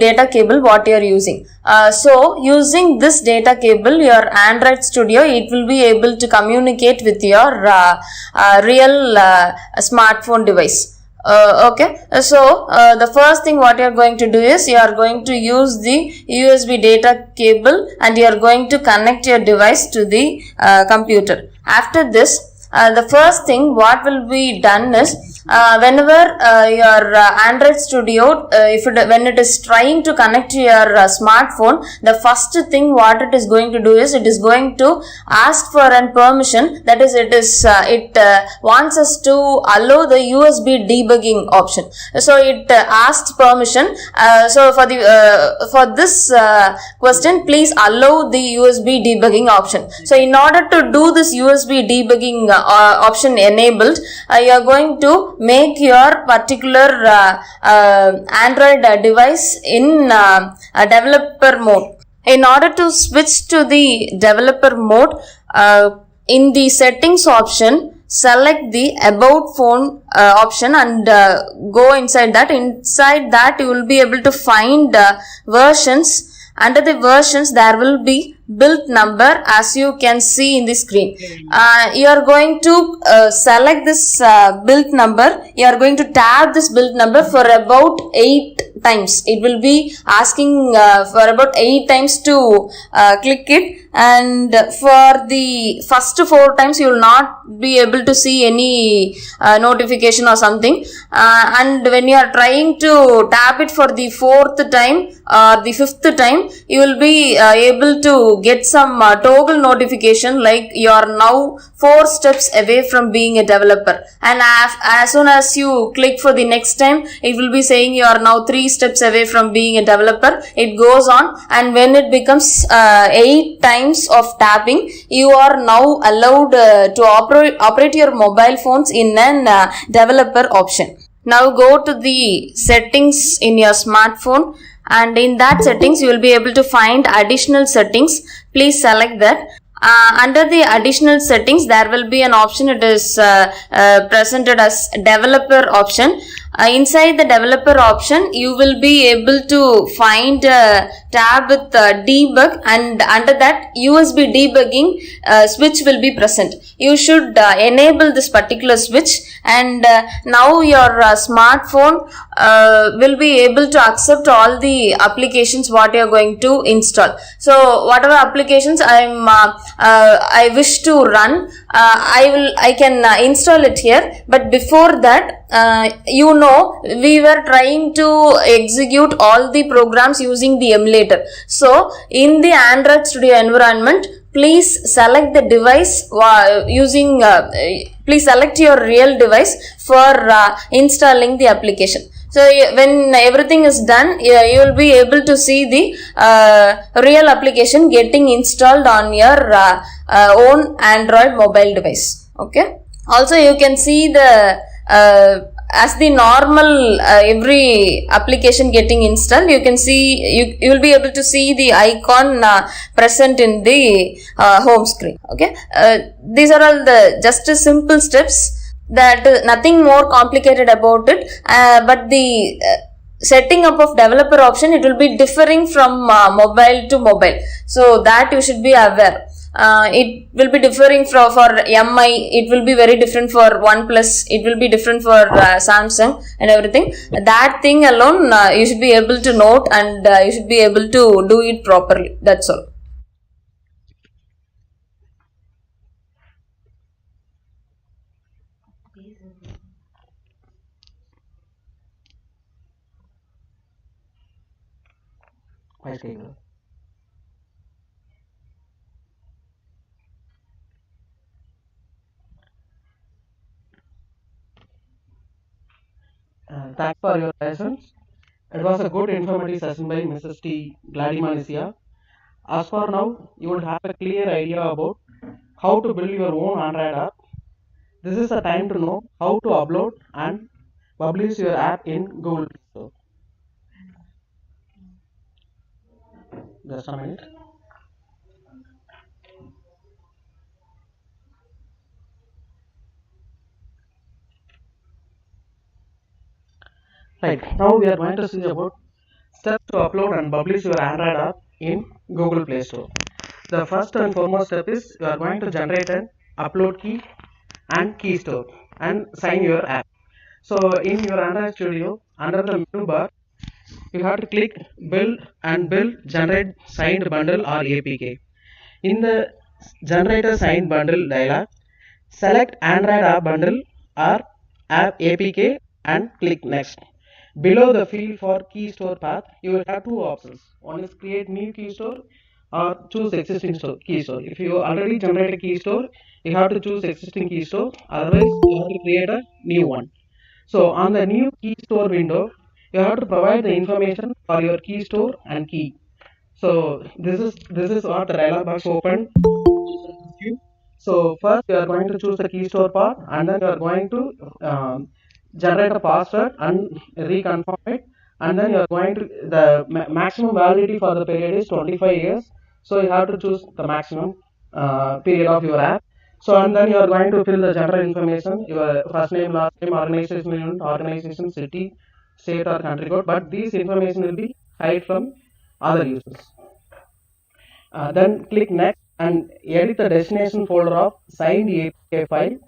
data cable what you are using. So using this data cable, your Android Studio, it will be able to communicate with your real smartphone device. Okay, so the first thing what you are going to do is, you are going to use the USB data cable and you are going to connect your device to the computer. After this, the first thing what will be done is, whenever your Android Studio, when it is trying to connect to your smartphone, the first thing what it is going to do is, it is going to ask for an permission. That is, it wants us to allow the USB debugging option. So it asks permission. So for this question, please allow the USB debugging option. So in order to do this USB debugging option enabled, you are going to make your particular Android device in developer mode. In order to switch to the developer mode, in the settings option, select the about phone option and go inside that. Inside that, you will be able to find versions. Under the versions, there will be build number, as you can see in the screen. You are going to select this build number. You are going to tab this build number for about 8 times. It will be asking for about 8 times to click it, and for the first 4 times you will not be able to see any notification or something, and when you are trying to tap it for the 4th time or the 5th time, you will be able to get some toggle notification like you are now 4 steps away from being a developer, and as soon as you click for the next time, it will be saying you are now 3 steps away from being a developer. It goes on, and when it becomes 8 times of tapping, you are now allowed to operate your mobile phones in an developer option. Now go to the settings in your smartphone, and in that settings you will be able to find additional settings. Please select that. Under the additional settings, there will be an option. It is presented as developer option. Inside the developer option, you will be able to find a tab with debug, and under that USB debugging switch will be present. You should enable this particular switch, and now your smartphone will be able to accept all the applications what you are going to install. So whatever applications I wish to run, I can install it here. But before that, we were trying to execute all the programs using the emulator. So in the Android Studio environment, please select the device please select your real device for installing the application. So when everything is done, you will be able to see the real application getting installed on your own Android mobile device. Okay. Also, you can see the as the normal every application getting installed, you can see you will be able to see the icon present in the home screen. Okay. These are all the just simple steps, that nothing more complicated about it, but the setting up of developer option, it will be differing from mobile to mobile, so that you should be aware. It will be differing for MI, it will be very different for OnePlus, it will be different for Samsung and everything. That thing alone you should be able to note, and you should be able to do it properly. That's all. Thanks for your lessons. It was a good informative session by Mrs. T. Gladimanisia. As for now, you will have a clear idea about how to build your own Android app. This is the time to know how to upload and publish your app in Google Play Store. Just a minute. Right, now we are going to see about steps to upload and publish your Android app in Google Play Store. The first and foremost step is you are going to generate an upload key and key store and sign your app. So in your Android Studio, under the menu bar, you have to click build and build generate signed bundle or APK. In the generator signed bundle dialog, select Android app bundle or app APK and click next. Below the field for key store path, you will have two options. One is create new key store or choose existing key store. If you already generate a key store, you have to choose existing key store. Otherwise, you have to create a new one. So on the new key store window, you have to provide the information for your key store and key. So this is what the dialog box opened. So first you are going to choose the key store part, and then you are going to generate a password and reconfirm it, and then you are going to the maximum validity for the period is 25 years. So you have to choose the maximum period of your app. So and then you are going to fill the general information, your first name, last name, organization unit, organization, city, state or country code, but these information will be hide from other users. Then click next and edit the destination folder of signed APK file.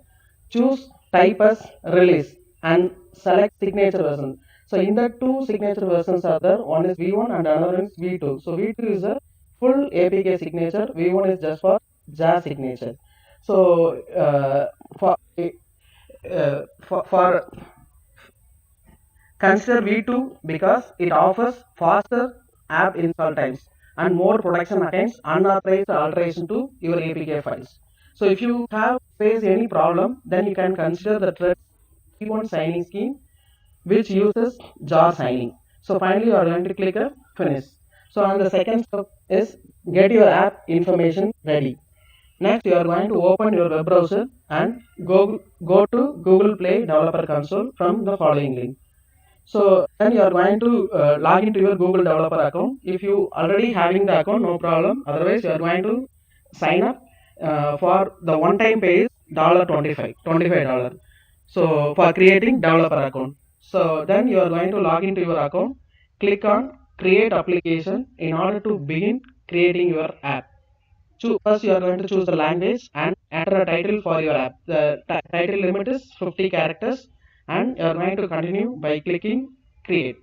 Choose type as release and select signature version. So in the two signature versions are there. One is V1 and another is V2. So V2 is a full APK signature. V1 is just for JAS signature. So for consider V2 because it offers faster app install times and more protection against unauthorized alteration to your APK files. So if you have faced any problem, then you can consider the V1 signing scheme, which uses jar signing. So finally you are going to click a finish. So on the second step is get your app information ready. Next you are going to open your web browser and go to Google Play Developer Console from the following link. So then you are going to log into your Google Developer account. If you already having the account, no problem. Otherwise you are going to sign up for the one-time pay is $25. So for creating developer account. So then you are going to log into your account, click on create application in order to begin creating your app. First you are going to choose the language and enter a title for your app. The title limit is 50 characters and you are going to continue by clicking create.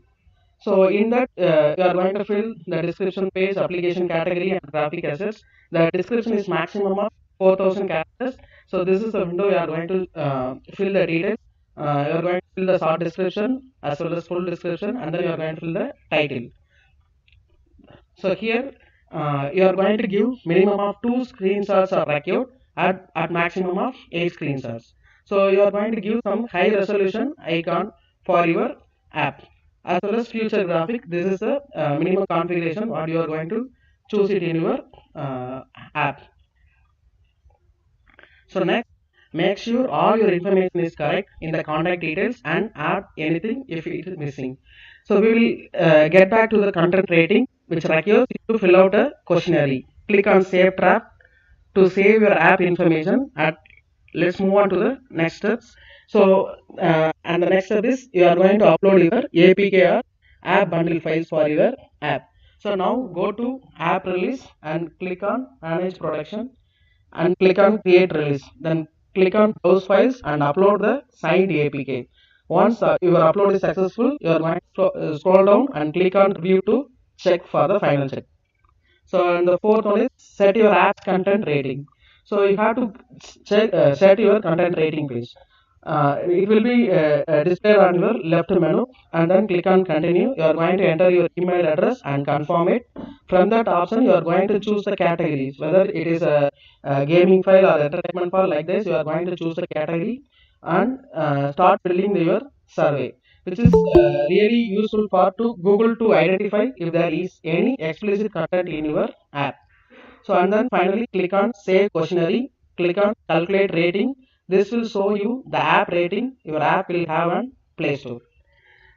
So in that you are going to fill the description page, application category and graphic assets. The description is maximum of 4,000 characters. So this is the window you are going to fill the details. You are going to fill the short description as well as full description, and then you are going to fill the title. So here you are going to give minimum of 2 screenshots are required at maximum of 8 screenshots. So you are going to give some high resolution icon for your app as well as future graphic. This is the minimum configuration what you are going to choose it in your app. So next, make sure all your information is correct in the contact details and add anything if it is missing. So we will get back to the content rating, which requires you to fill out a questionnaire. Click on Save Draft to save your app information. Let's move on to the next steps. So and the next step is you are going to upload your APK or app bundle files for your app. So now go to App Release and click on Manage Production and click on Create Release. Then click on Browse Files and upload the signed APK. Once your upload is successful, you are going to scroll down and click on Review to check for the final check. So and the fourth one is set your app's content rating. So you have to set your content rating page. It will be displayed on your left menu, and then click on continue. You are going to enter your email address and confirm it. From that option you are going to choose the categories, whether it is a gaming file or entertainment file. Like this, you are going to choose the category and start filling your survey, which is really useful for Google to identify if there is any explicit content in your app. So and then finally click on Save Questionnaire, click on Calculate Rating. This will show you the app rating your app will have on Play Store.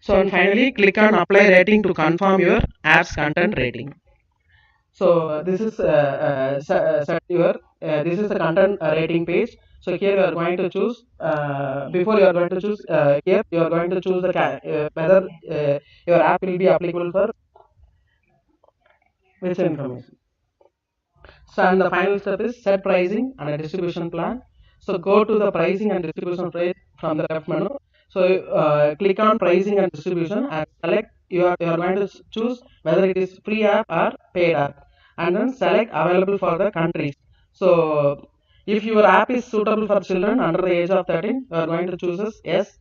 So and finally click on Apply Rating to confirm your app's content rating. So this is set your this is the content rating page. So here you are going to choose before you are going to choose here you are going to choose the whether your app will be applicable for which information. So and the final step is set pricing and a distribution plan. So go to the pricing and distribution page from the left menu. So click on pricing and distribution and select you are going to choose whether it is free app or paid app, and then select available for the countries. So if your app is suitable for children under the age of 13, you are going to choose as yes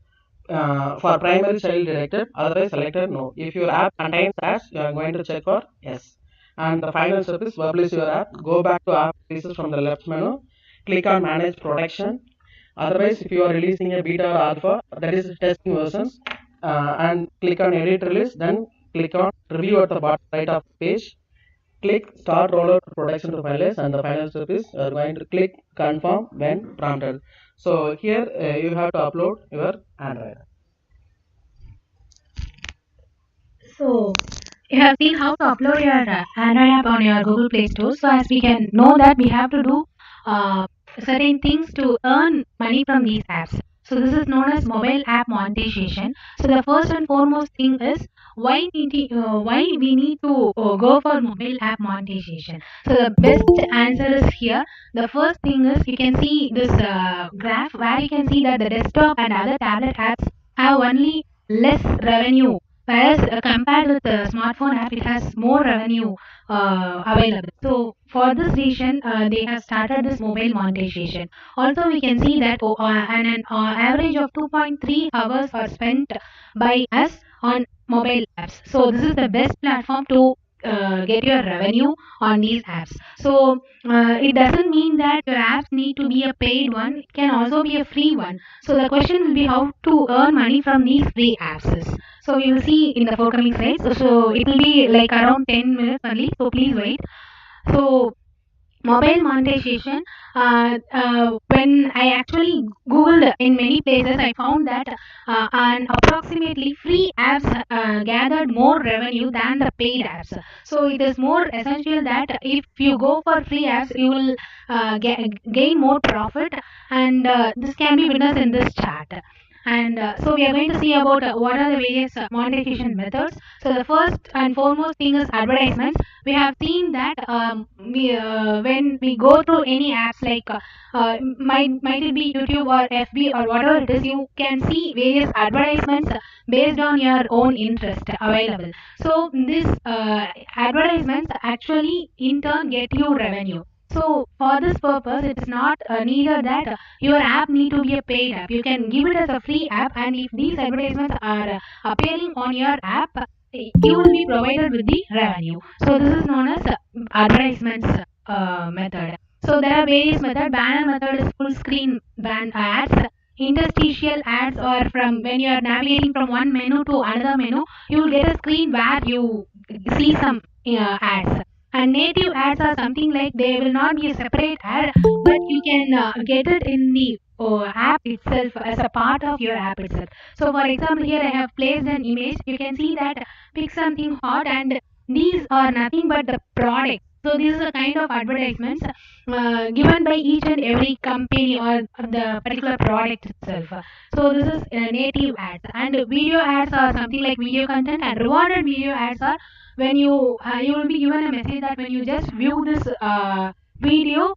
for primary child directed, otherwise selected no. If your app contains ads, you are going to check for yes. And the final step is publish your app. Go back to app releases from the left menu. Click on manage production. Otherwise, if you are releasing a beta or alpha, that is testing versions, and click on edit release, then click on review at the bottom right of the page. Click start rollout production to finalize, and the final step is you are going to click confirm when prompted. So here you have to upload your Android. So you have seen how to upload your Android app on your Google Play Store. So as we can know that we have to do certain things to earn money from these apps. So this is known as mobile app monetization. So the first and foremost thing is why we need to go for mobile app monetization. So the best answer is here. The first thing is you can see this graph where you can see that the desktop and other tablet apps have only less revenue, whereas compared with the smartphone app, it has more revenue available. So for this reason, they have started this mobile monetization. Also, we can see that an average of 2.3 hours are spent by us on mobile apps. So this is the best platform to get your revenue on these apps. So it doesn't mean that your apps need to be a paid one. It can also be a free one. So the question will be how to earn money from these free apps. So you will see in the forthcoming slides. So it will be like around 10 minutes only. So please wait. So mobile monetization, when I actually googled in many places, I found that an approximately free apps gathered more revenue than the paid apps. So it is more essential that if you go for free apps, you will gain more profit, and this can be witnessed in this chart. And so we are going to see about what are the various monetization methods. So the first and foremost thing is advertisements. We have seen that when we go through any apps like might it be YouTube or FB or whatever it is, you can see various advertisements based on your own interest available. So these advertisements actually in turn get you revenue. So for this purpose, it is not needed that your app need to be a paid app. You can give it as a free app, and if these advertisements are appearing on your app, you will be provided with the revenue. So this is known as advertisements method. So there are various methods. Banner method is full screen ads. Interstitial ads, or from when you are navigating from one menu to another menu, you will get a screen where you see some ads. And native ads are something like they will not be a separate ad, but you can get it in the app itself as a part of your app itself. So for example, here I have placed an image. You can see that pick something hot, and these are nothing but the product. So this is a kind of advertisements given by each and every company or the particular product itself. So this is native ads. And video ads are something like video content, and rewarded video ads are when you will be given a message that when you just view this video,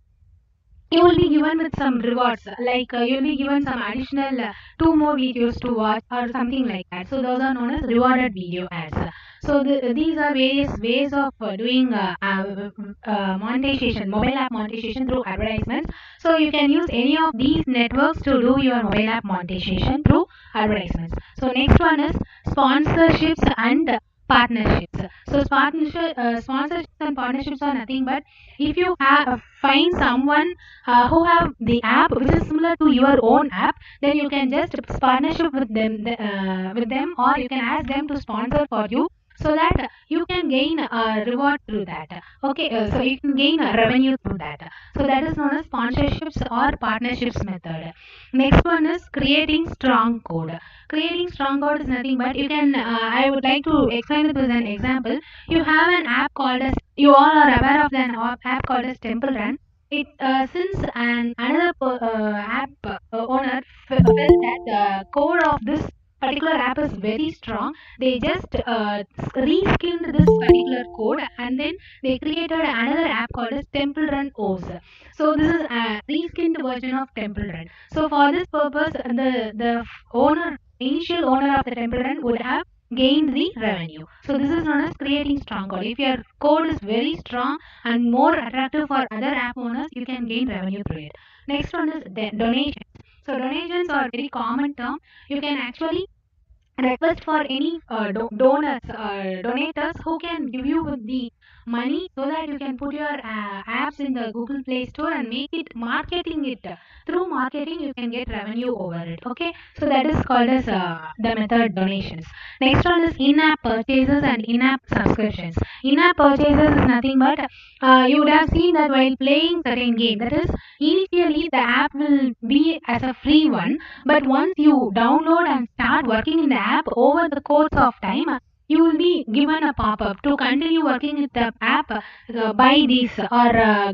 you will be given with some rewards, like you'll be given some additional 2 more videos to watch or something like that. So those are known as rewarded video ads. So these are various ways of doing monetization, mobile app monetization through advertisements. So you can use any of these networks to do your mobile app monetization through advertisements. So next one is sponsorships and partnerships. So sponsorships and partnerships are nothing but if you find someone who have the app which is similar to your own app, then you can just partnership with them, or you can ask them to sponsor for you, so that you can gain a reward through that. Okay, so you can gain a revenue through that. So that is known as sponsorships or partnerships method. Next one is creating strong code. Creating strong code is nothing but you can I would like to explain it with an example. You have an app called as, you all are aware of an app called as Temple Run. It since another app owner felt that the code of this particular app is very strong, they just reskinned this particular code, and then they created another app called as Temple Run OS. So this is a reskinned version of Temple Run. So for this purpose, the initial owner of the Temple Run would have gained the revenue. So this is known as creating strong code. If your code is very strong and more attractive for other app owners, you can gain revenue through it. Next one is donations. So donations are very common term. You can actually request for any donators who can give you with the money, so that you can put your apps in the Google Play Store and make it marketing it. Through marketing, you can get revenue over it. Okay, so that is called as the method donations. Next one is in-app purchases and in-app subscriptions. In-app purchases is nothing but you would have seen that while playing certain game, that is initially the app will be as a free one, but once you download and start working in the app over the course of time, you will be given a pop-up to continue working with the app, buy these or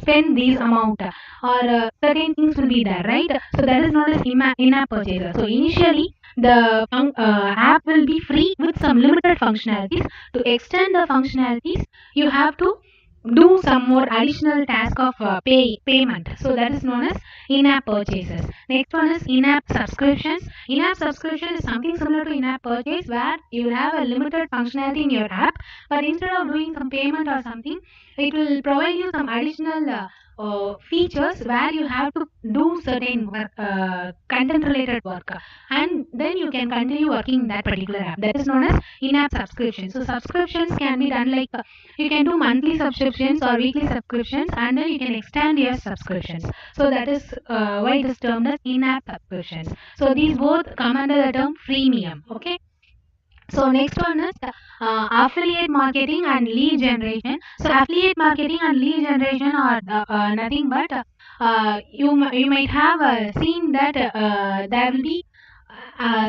spend these amount, or certain things will be there, right? So that is known as in-app purchases. So initially the app will be free with some limited functionalities. To extend the functionalities, you have to do some more additional task of payment. So that is known as in-app purchases. Next one is in-app subscriptions. In-app subscription is something similar to in-app purchase, where you will have a limited functionality in your app, but instead of doing some payment or something, it will provide you some additional features where you have to do certain work, content related work, and then you can continue working in that particular app. That is known as in-app subscription. So subscriptions can be done like you can do monthly subscriptions or weekly subscriptions, and then you can extend your subscriptions. So that is why it is termed as in-app subscriptions. So these both come under the term freemium. Okay. So next one is affiliate marketing and lead generation. So affiliate marketing and lead generation are nothing but you might have seen that there will be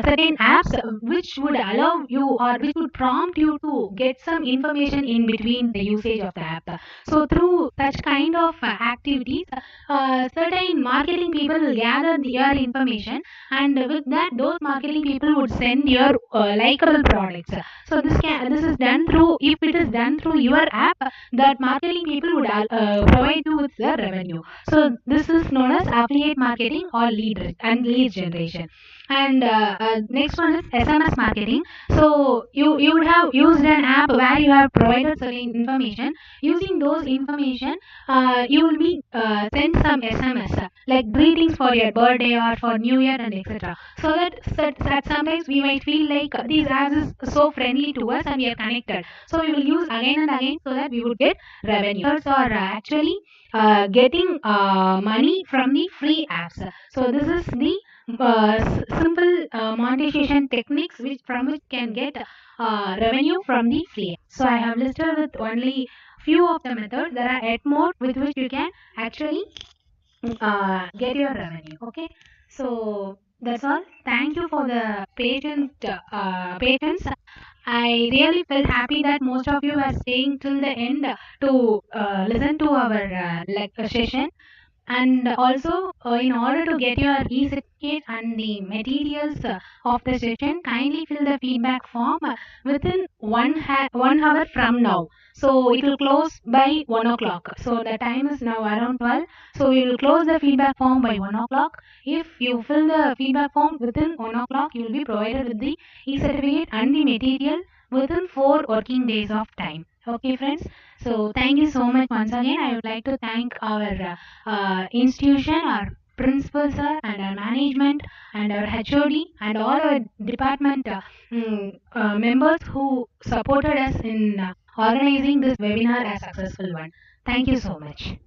certain apps which would allow you or which would prompt you to get some information in between the usage of the app. So through such kind of activities, certain marketing people will gather your information, and with that those marketing people would send your likable products. So this is done through, if it is done through your app, that marketing people would provide you with the revenue. So this is known as affiliate marketing or lead generation. And next one is SMS marketing. So you would have used an app where you have provided certain information. Using those information, you will be sent some SMS like greetings for your birthday or for New Year and etc. So that sometimes we might feel like these apps is so friendly to us and we are connected. So we will use again and again so that we would get revenue. Others are actually getting money from the free apps. So this is the simple monetization techniques which from which can get revenue from the free. So I have listed with only few of the methods. There are yet more with which you can actually get your revenue. Okay, so that's all. Thank you for the patience. I really felt happy that most of you are staying till the end to listen to our session. And also, in order to get your e-certificate and the materials of the session, kindly fill the feedback form within 1 hour from now. So it will close by 1 o'clock. So the time is now around 12. So we will close the feedback form by 1 o'clock. If you fill the feedback form within 1 o'clock, you will be provided with the e-certificate and the material within 4 working days of time. Okay, friends. So thank you so much once again. I would like to thank our institution, our principal sir, and our management, and our HOD, and all our department members who supported us in organizing this webinar as a successful one. Thank you so much.